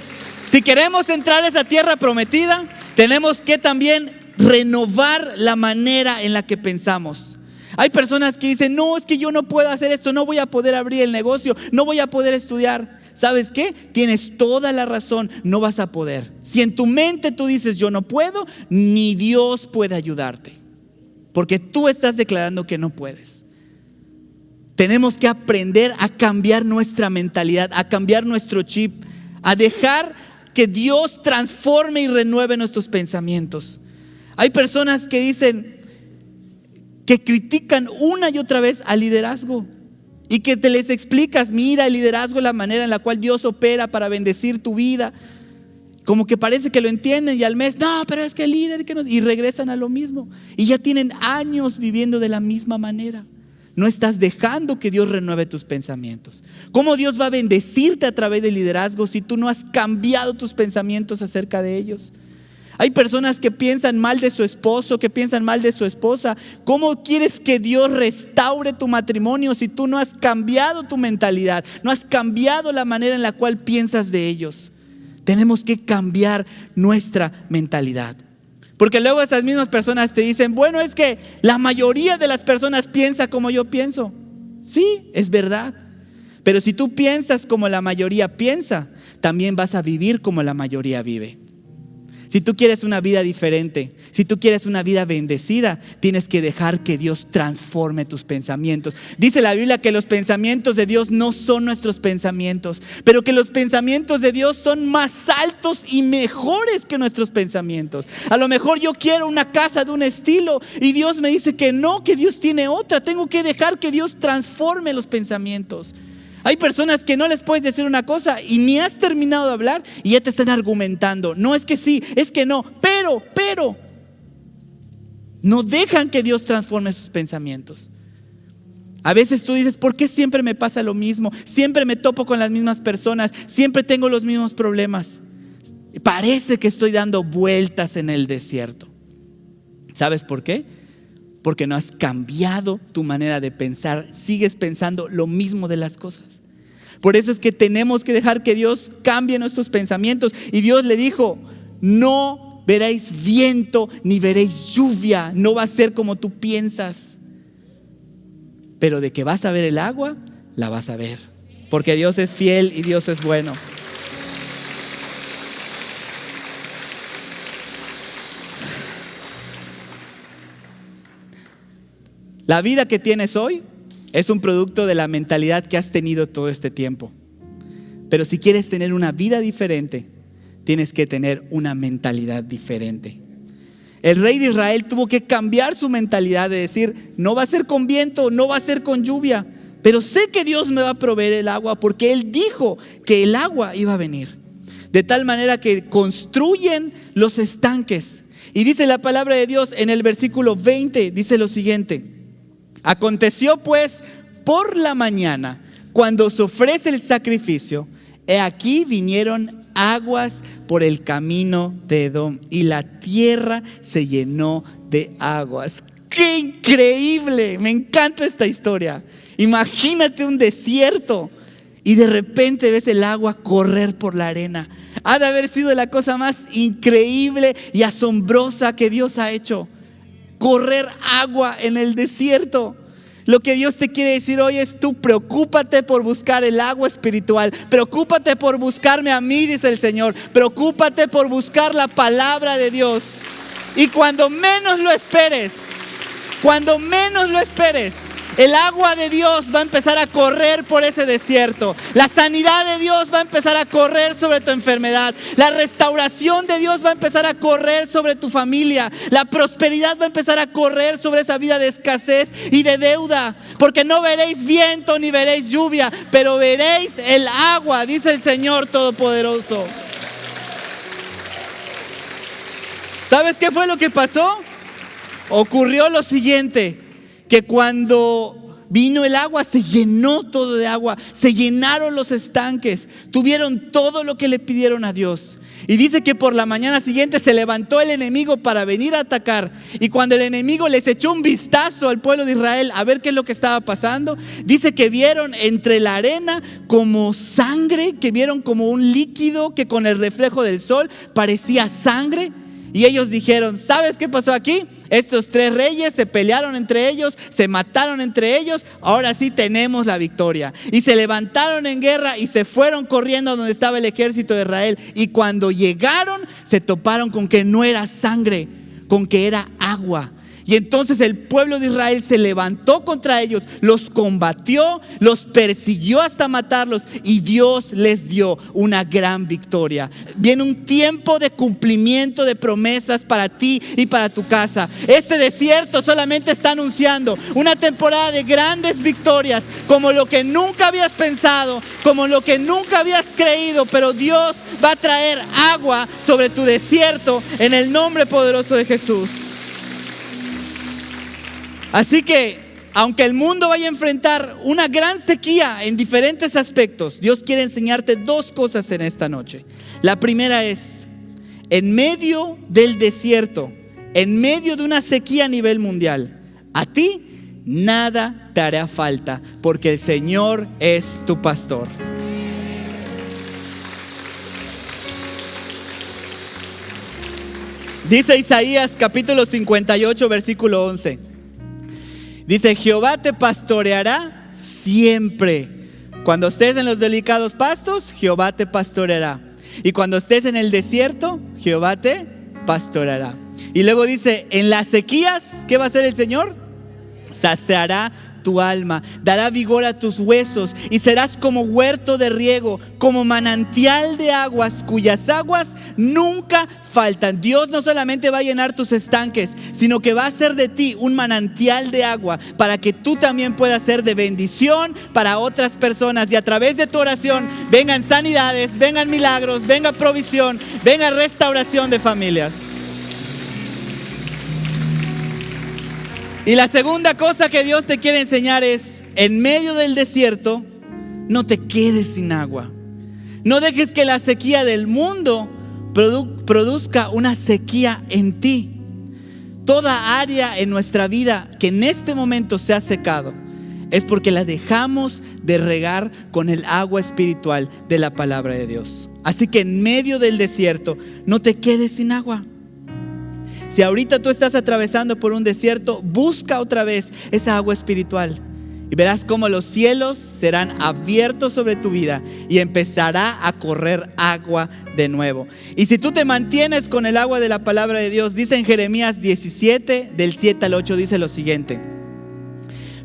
si queremos entrar a esa tierra prometida, tenemos que también renovar la manera en la que pensamos. Hay personas que dicen, no, es que yo no puedo hacer esto, no voy a poder abrir el negocio, no voy a poder estudiar. ¿Sabes qué? Tienes toda la razón, no vas a poder. Si en tu mente tú dices, yo no puedo, ni Dios puede ayudarte, porque tú estás declarando que no puedes. Tenemos que aprender a cambiar nuestra mentalidad, a cambiar nuestro chip, a dejar que Dios transforme y renueve nuestros pensamientos. Hay personas que dicen, que critican una y otra vez al liderazgo, y que te les explicas, mira, el liderazgo es la manera en la cual Dios opera para bendecir tu vida. Como que parece que lo entienden, y al mes, no, pero es que el líder que nos... y regresan a lo mismo, y ya tienen años viviendo de la misma manera. No estás dejando que Dios renueve tus pensamientos. ¿Cómo Dios va a bendecirte a través del liderazgo si tú no has cambiado tus pensamientos acerca de ellos? Hay personas que piensan mal de su esposo, que piensan mal de su esposa. ¿Cómo quieres que Dios restaure tu matrimonio si tú no has cambiado tu mentalidad, no has cambiado la manera en la cual piensas de ellos? Tenemos que cambiar nuestra mentalidad. Porque luego esas mismas personas te dicen, bueno, es que la mayoría de las personas piensa como yo pienso. Sí, es verdad. Pero si tú piensas como la mayoría piensa, también vas a vivir como la mayoría vive. Si tú quieres una vida diferente, si tú quieres una vida bendecida, tienes que dejar que Dios transforme tus pensamientos. Dice la Biblia que los pensamientos de Dios no son nuestros pensamientos, pero que los pensamientos de Dios son más altos y mejores que nuestros pensamientos. A lo mejor yo quiero una casa de un estilo y Dios me dice que no, que Dios tiene otra. Tengo que dejar que Dios transforme los pensamientos. Hay personas que no les puedes decir una cosa y ni has terminado de hablar y ya te están argumentando. No, es que sí, es que no, pero no dejan que Dios transforme sus pensamientos. A veces tú dices, ¿por qué siempre me pasa lo mismo? Siempre me topo con las mismas personas, siempre tengo los mismos problemas. Parece que estoy dando vueltas en el desierto. ¿Sabes por qué? Porque no has cambiado tu manera de pensar, sigues pensando lo mismo de las cosas. Por eso es que tenemos que dejar que Dios cambie nuestros pensamientos. Y Dios le dijo, no veréis viento ni veréis lluvia, no va a ser como tú piensas. Pero de que vas a ver el agua, la vas a ver, porque Dios es fiel y Dios es bueno. La vida que tienes hoy es un producto de la mentalidad que has tenido todo este tiempo. Pero si quieres tener una vida diferente, tienes que tener una mentalidad diferente. El rey de Israel tuvo que cambiar su mentalidad de decir, no va a ser con viento, no va a ser con lluvia, pero sé que Dios me va a proveer el agua porque Él dijo que el agua iba a venir. De tal manera que construyen los estanques. Y dice la palabra de Dios en el versículo 20, dice lo siguiente: aconteció pues por la mañana, cuando se ofrece el sacrificio, he aquí vinieron aguas por el camino de Edom y la tierra se llenó de aguas. ¡Qué increíble! Me encanta esta historia. Imagínate un desierto y de repente ves el agua correr por la arena. Ha de haber sido la cosa más increíble y asombrosa que Dios ha hecho. Correr agua en el desierto. Lo que Dios te quiere decir hoy es: tú preocúpate por buscar el agua espiritual. Preocúpate por buscarme a mí, dice el Señor. Preocúpate por buscar la palabra de Dios. Y cuando menos lo esperes, el agua de Dios va a empezar a correr por ese desierto. La sanidad de Dios va a empezar a correr sobre tu enfermedad. La restauración de Dios va a empezar a correr sobre tu familia. La prosperidad va a empezar a correr sobre esa vida de escasez y de deuda. Porque no veréis viento ni veréis lluvia, pero veréis el agua, dice el Señor Todopoderoso. ¿Sabes qué fue lo que pasó? Ocurrió lo siguiente: que cuando vino el agua, se llenó todo de agua, se llenaron los estanques, tuvieron todo lo que le pidieron a Dios. Y dice que por la mañana siguiente se levantó el enemigo para venir a atacar. Y cuando el enemigo les echó un vistazo al pueblo de Israel a ver qué es lo que estaba pasando, dice que vieron entre la arena como sangre, que vieron como un líquido que con el reflejo del sol parecía sangre. Y ellos dijeron: ¿sabes qué pasó aquí? Estos 3 reyes se pelearon entre ellos, se mataron entre ellos, ahora sí tenemos la victoria. Y se levantaron en guerra y se fueron corriendo a donde estaba el ejército de Israel. Y cuando llegaron, se toparon con que no era sangre, con que era agua. Y entonces el pueblo de Israel se levantó contra ellos, los combatió, los persiguió hasta matarlos, y Dios les dio una gran victoria. Viene un tiempo de cumplimiento de promesas para ti y para tu casa. Este desierto solamente está anunciando una temporada de grandes victorias, como lo que nunca habías pensado, como lo que nunca habías creído. Pero Dios va a traer agua sobre tu desierto en el nombre poderoso de Jesús. Así que, aunque el mundo vaya a enfrentar una gran sequía en diferentes aspectos, Dios quiere enseñarte 2 cosas en esta noche. La primera es: en medio del desierto, en medio de una sequía a nivel mundial, a ti nada te hará falta, porque el Señor es tu pastor. Dice Isaías capítulo 58, versículo 11. Dice: Jehová te pastoreará siempre. Cuando estés en los delicados pastos, Jehová te pastoreará. Y cuando estés en el desierto, Jehová te pastoreará. Y luego dice: en las sequías, ¿qué va a hacer el Señor? Saciará tu alma, dará vigor a tus huesos, y serás como huerto de riego, como manantial de aguas, cuyas aguas nunca faltan. Dios no solamente va a llenar tus estanques, sino que va a hacer de ti un manantial de agua, para que tú también puedas ser de bendición para otras personas. Y a través de tu oración vengan sanidades, vengan milagros, venga provisión, venga restauración de familias. Y la segunda cosa que Dios te quiere enseñar es: en medio del desierto, no te quedes sin agua. No dejes que la sequía del mundo produzca una sequía en ti. Toda área en nuestra vida que en este momento se ha secado es porque la dejamos de regar con el agua espiritual de la palabra de Dios. Así que en medio del desierto, no te quedes sin agua. Si ahorita tú estás atravesando por un desierto, busca otra vez esa agua espiritual y verás cómo los cielos serán abiertos sobre tu vida y empezará a correr agua de nuevo. Y si tú te mantienes con el agua de la palabra de Dios, dice en Jeremías 17, del 7 al 8, dice lo siguiente: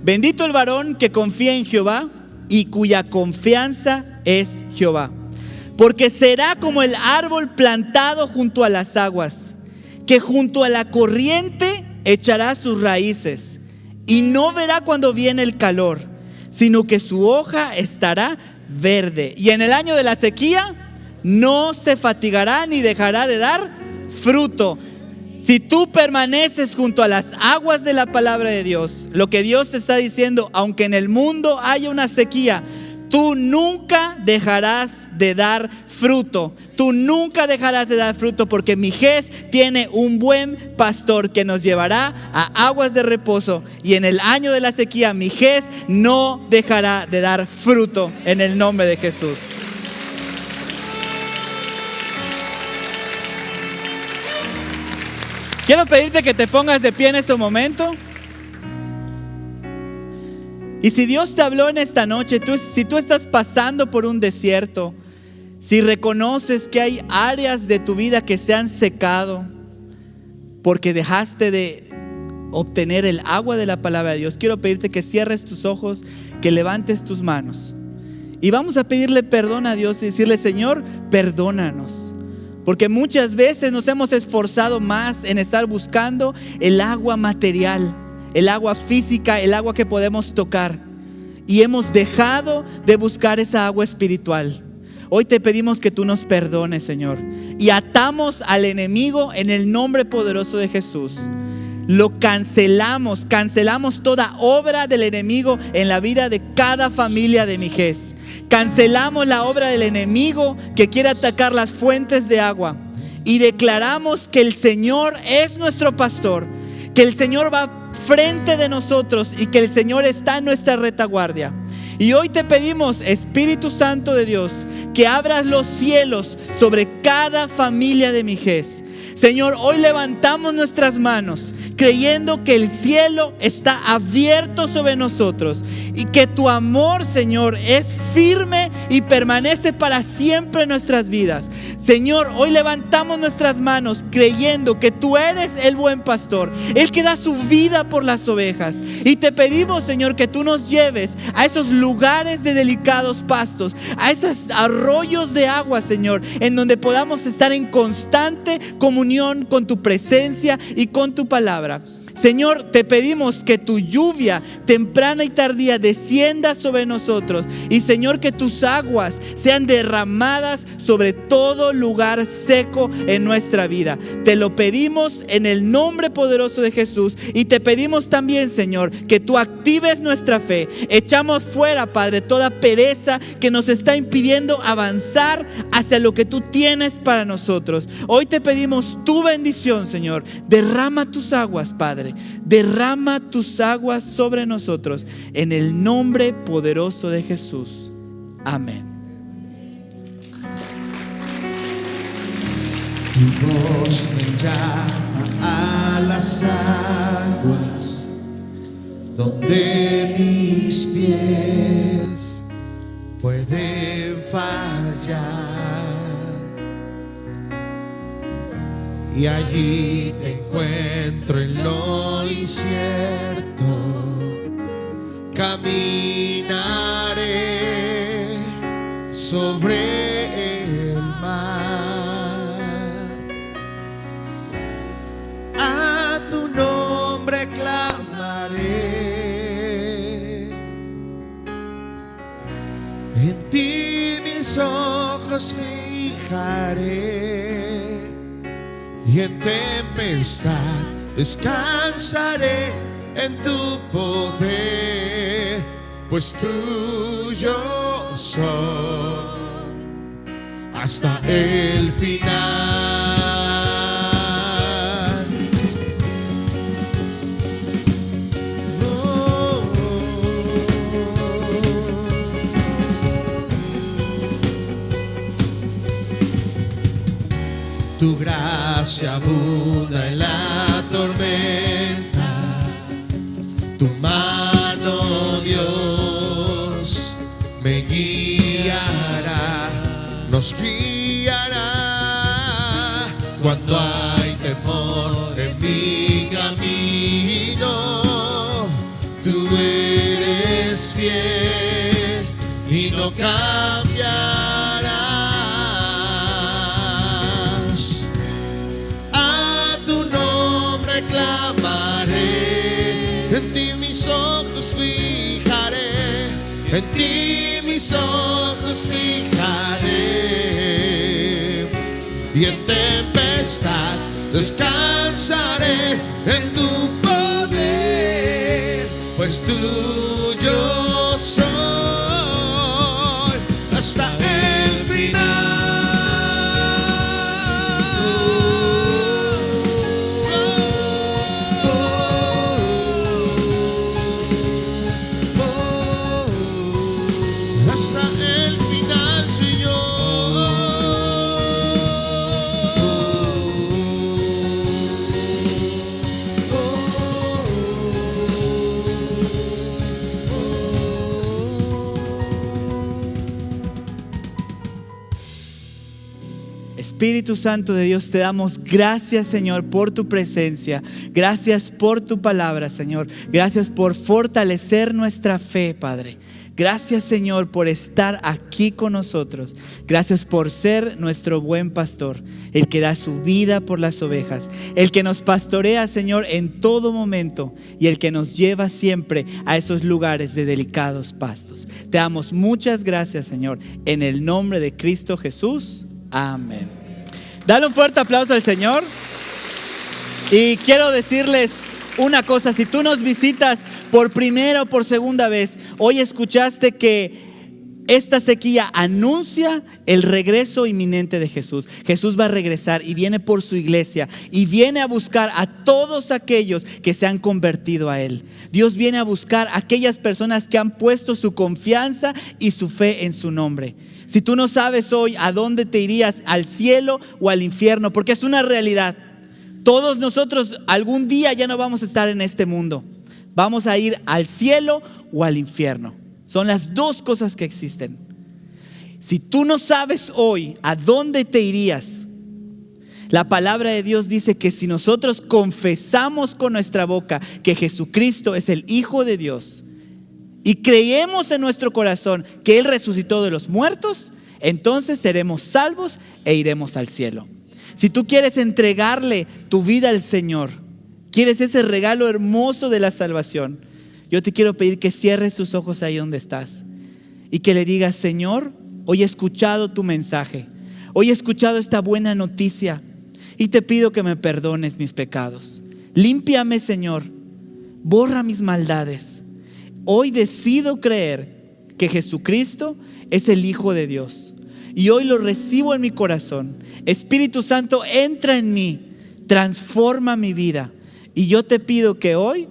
bendito el varón que confía en Jehová y cuya confianza es Jehová, porque será como el árbol plantado junto a las aguas, que junto a la corriente echará sus raíces y no verá cuando viene el calor, sino que su hoja estará verde. Y en el año de la sequía no se fatigará ni dejará de dar fruto. Si tú permaneces junto a las aguas de la palabra de Dios, lo que Dios te está diciendo, aunque en el mundo haya una sequía, tú nunca dejarás de dar fruto. Tú nunca dejarás de dar fruto, porque Mijés tiene un buen pastor que nos llevará a aguas de reposo. Y en el año de la sequía, Mijés no dejará de dar fruto en el nombre de Jesús. Quiero pedirte que te pongas de pie en este momento. Y si Dios te habló en esta noche, si tú estás pasando por un desierto, si reconoces que hay áreas de tu vida que se han secado porque dejaste de obtener el agua de la palabra de Dios, quiero pedirte que cierres tus ojos, que levantes tus manos. Y vamos a pedirle perdón a Dios y decirle: Señor, perdónanos. Porque muchas veces nos hemos esforzado más en estar buscando el agua material, el agua física, el agua que podemos tocar, y hemos dejado de buscar esa agua espiritual. Hoy te pedimos que tú nos perdones, Señor, y atamos al enemigo en el nombre poderoso de Jesús. Lo cancelamos toda obra del enemigo en la vida de cada familia de Mijés. Cancelamos la obra del enemigo que quiere atacar las fuentes de agua, y declaramos que el Señor es nuestro pastor, que el Señor va frente de nosotros y que el Señor está en nuestra retaguardia. Y hoy te pedimos, Espíritu Santo de Dios, que abras los cielos sobre cada familia de Mijés. Señor, hoy levantamos nuestras manos creyendo que el cielo está abierto sobre nosotros y que tu amor, Señor, es firme y permanece para siempre en nuestras vidas. Señor, hoy levantamos nuestras manos creyendo que tú eres el buen pastor, el que da su vida por las ovejas. Y te pedimos, Señor, que tú nos lleves a esos lugares de delicados pastos, a esos arroyos de agua, Señor, en donde podamos estar en constante comunión con tu presencia y con tu palabra. Señor, te pedimos que tu lluvia temprana y tardía descienda sobre nosotros. Y Señor, que tus aguas sean derramadas sobre todo lugar seco en nuestra vida. Te lo pedimos en el nombre poderoso de Jesús. Y te pedimos también, Señor, que tú actives nuestra fe. Echamos fuera, Padre, toda pereza que nos está impidiendo avanzar hacia lo que tú tienes para nosotros. Hoy te pedimos tu bendición, Señor. Derrama tus aguas, Padre. Derrama tus aguas sobre nosotros en el nombre poderoso de Jesús. Amén. Tu voz me llama a las aguas donde mis pies pueden fallar. Y allí te encuentro en lo incierto. Caminaré sobre el mar. A tu nombre clamaré. En ti mis ojos fijaré. Y en tempestad descansaré en tu poder, pues tuyo soy hasta el final. Tu gracia abunda en la tormenta, tu mano, Dios, me guiará, nos guiará cuando hay temor en mi camino. Tú eres fiel y no cambiarás. A tu en ti mis ojos fijaré, y en tempestad descansaré en tu poder, pues tuyo soy hasta el final. Hasta el final, Señor. Espíritu Santo de Dios, te damos gracias, Señor, por tu presencia. Gracias por tu palabra, Señor. Gracias por fortalecer nuestra fe, Padre. Gracias, Señor, por estar aquí con nosotros. Gracias por ser nuestro buen pastor, el que da su vida por las ovejas, el que nos pastorea, Señor, en todo momento, y el que nos lleva siempre a esos lugares de delicados pastos. Te damos muchas gracias, Señor, en el nombre de Cristo Jesús. Amén. Dale un fuerte aplauso al Señor. Y quiero decirles una cosa: si tú nos visitas por primera o por segunda vez, hoy escuchaste que esta sequía anuncia el regreso inminente de Jesús. Jesús va a regresar y viene por su iglesia y viene a buscar a todos aquellos que se han convertido a Él. Dios viene a buscar a aquellas personas que han puesto su confianza y su fe en su nombre. Si tú no sabes hoy a dónde te irías, al cielo o al infierno, porque es una realidad. Todos nosotros algún día ya no vamos a estar en este mundo. Vamos a ir al cielo o al infierno. Son las dos cosas que existen. Si tú no sabes hoy a dónde te irías, la palabra de Dios dice que si nosotros confesamos con nuestra boca que Jesucristo es el Hijo de Dios y creemos en nuestro corazón que Él resucitó de los muertos, entonces seremos salvos e iremos al cielo. Si tú quieres entregarle tu vida al Señor, quieres ese regalo hermoso de la salvación, yo te quiero pedir que cierres tus ojos ahí donde estás y que le digas: Señor, hoy he escuchado tu mensaje, hoy he escuchado esta buena noticia y te pido que me perdones mis pecados. Límpiame, Señor, borra mis maldades. Hoy decido creer que Jesucristo es el Hijo de Dios y hoy lo recibo en mi corazón. Espíritu Santo, entra en mí, transforma mi vida, y yo te pido que hoy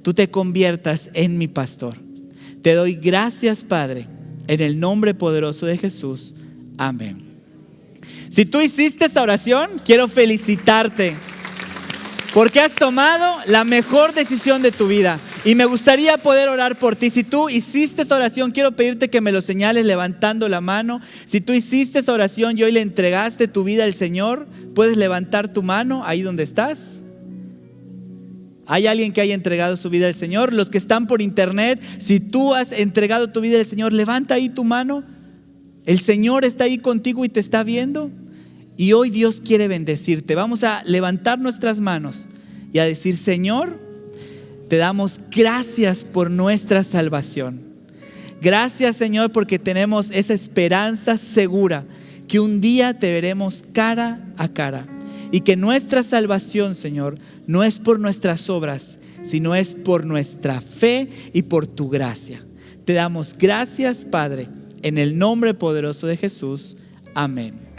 tú te conviertas en mi pastor. Te doy gracias, Padre, en el nombre poderoso de Jesús. Amén. Si tú hiciste esta oración, quiero felicitarte, porque has tomado la mejor decisión de tu vida. Y me gustaría poder orar por ti. Si tú hiciste esa oración, quiero pedirte que me lo señales levantando la mano. Si tú hiciste esa oración y hoy le entregaste tu vida al Señor, puedes levantar tu mano ahí donde estás. ¿Hay alguien que haya entregado su vida al Señor? Los que están por internet, si tú has entregado tu vida al Señor, levanta ahí tu mano. El Señor está ahí contigo y te está viendo. Y hoy Dios quiere bendecirte. Vamos a levantar nuestras manos y a decir: Señor, te damos gracias por nuestra salvación. Gracias, Señor, porque tenemos esa esperanza segura que un día te veremos cara a cara. Y que nuestra salvación, Señor, no es por nuestras obras, sino es por nuestra fe y por tu gracia. Te damos gracias, Padre, en el nombre poderoso de Jesús. Amén.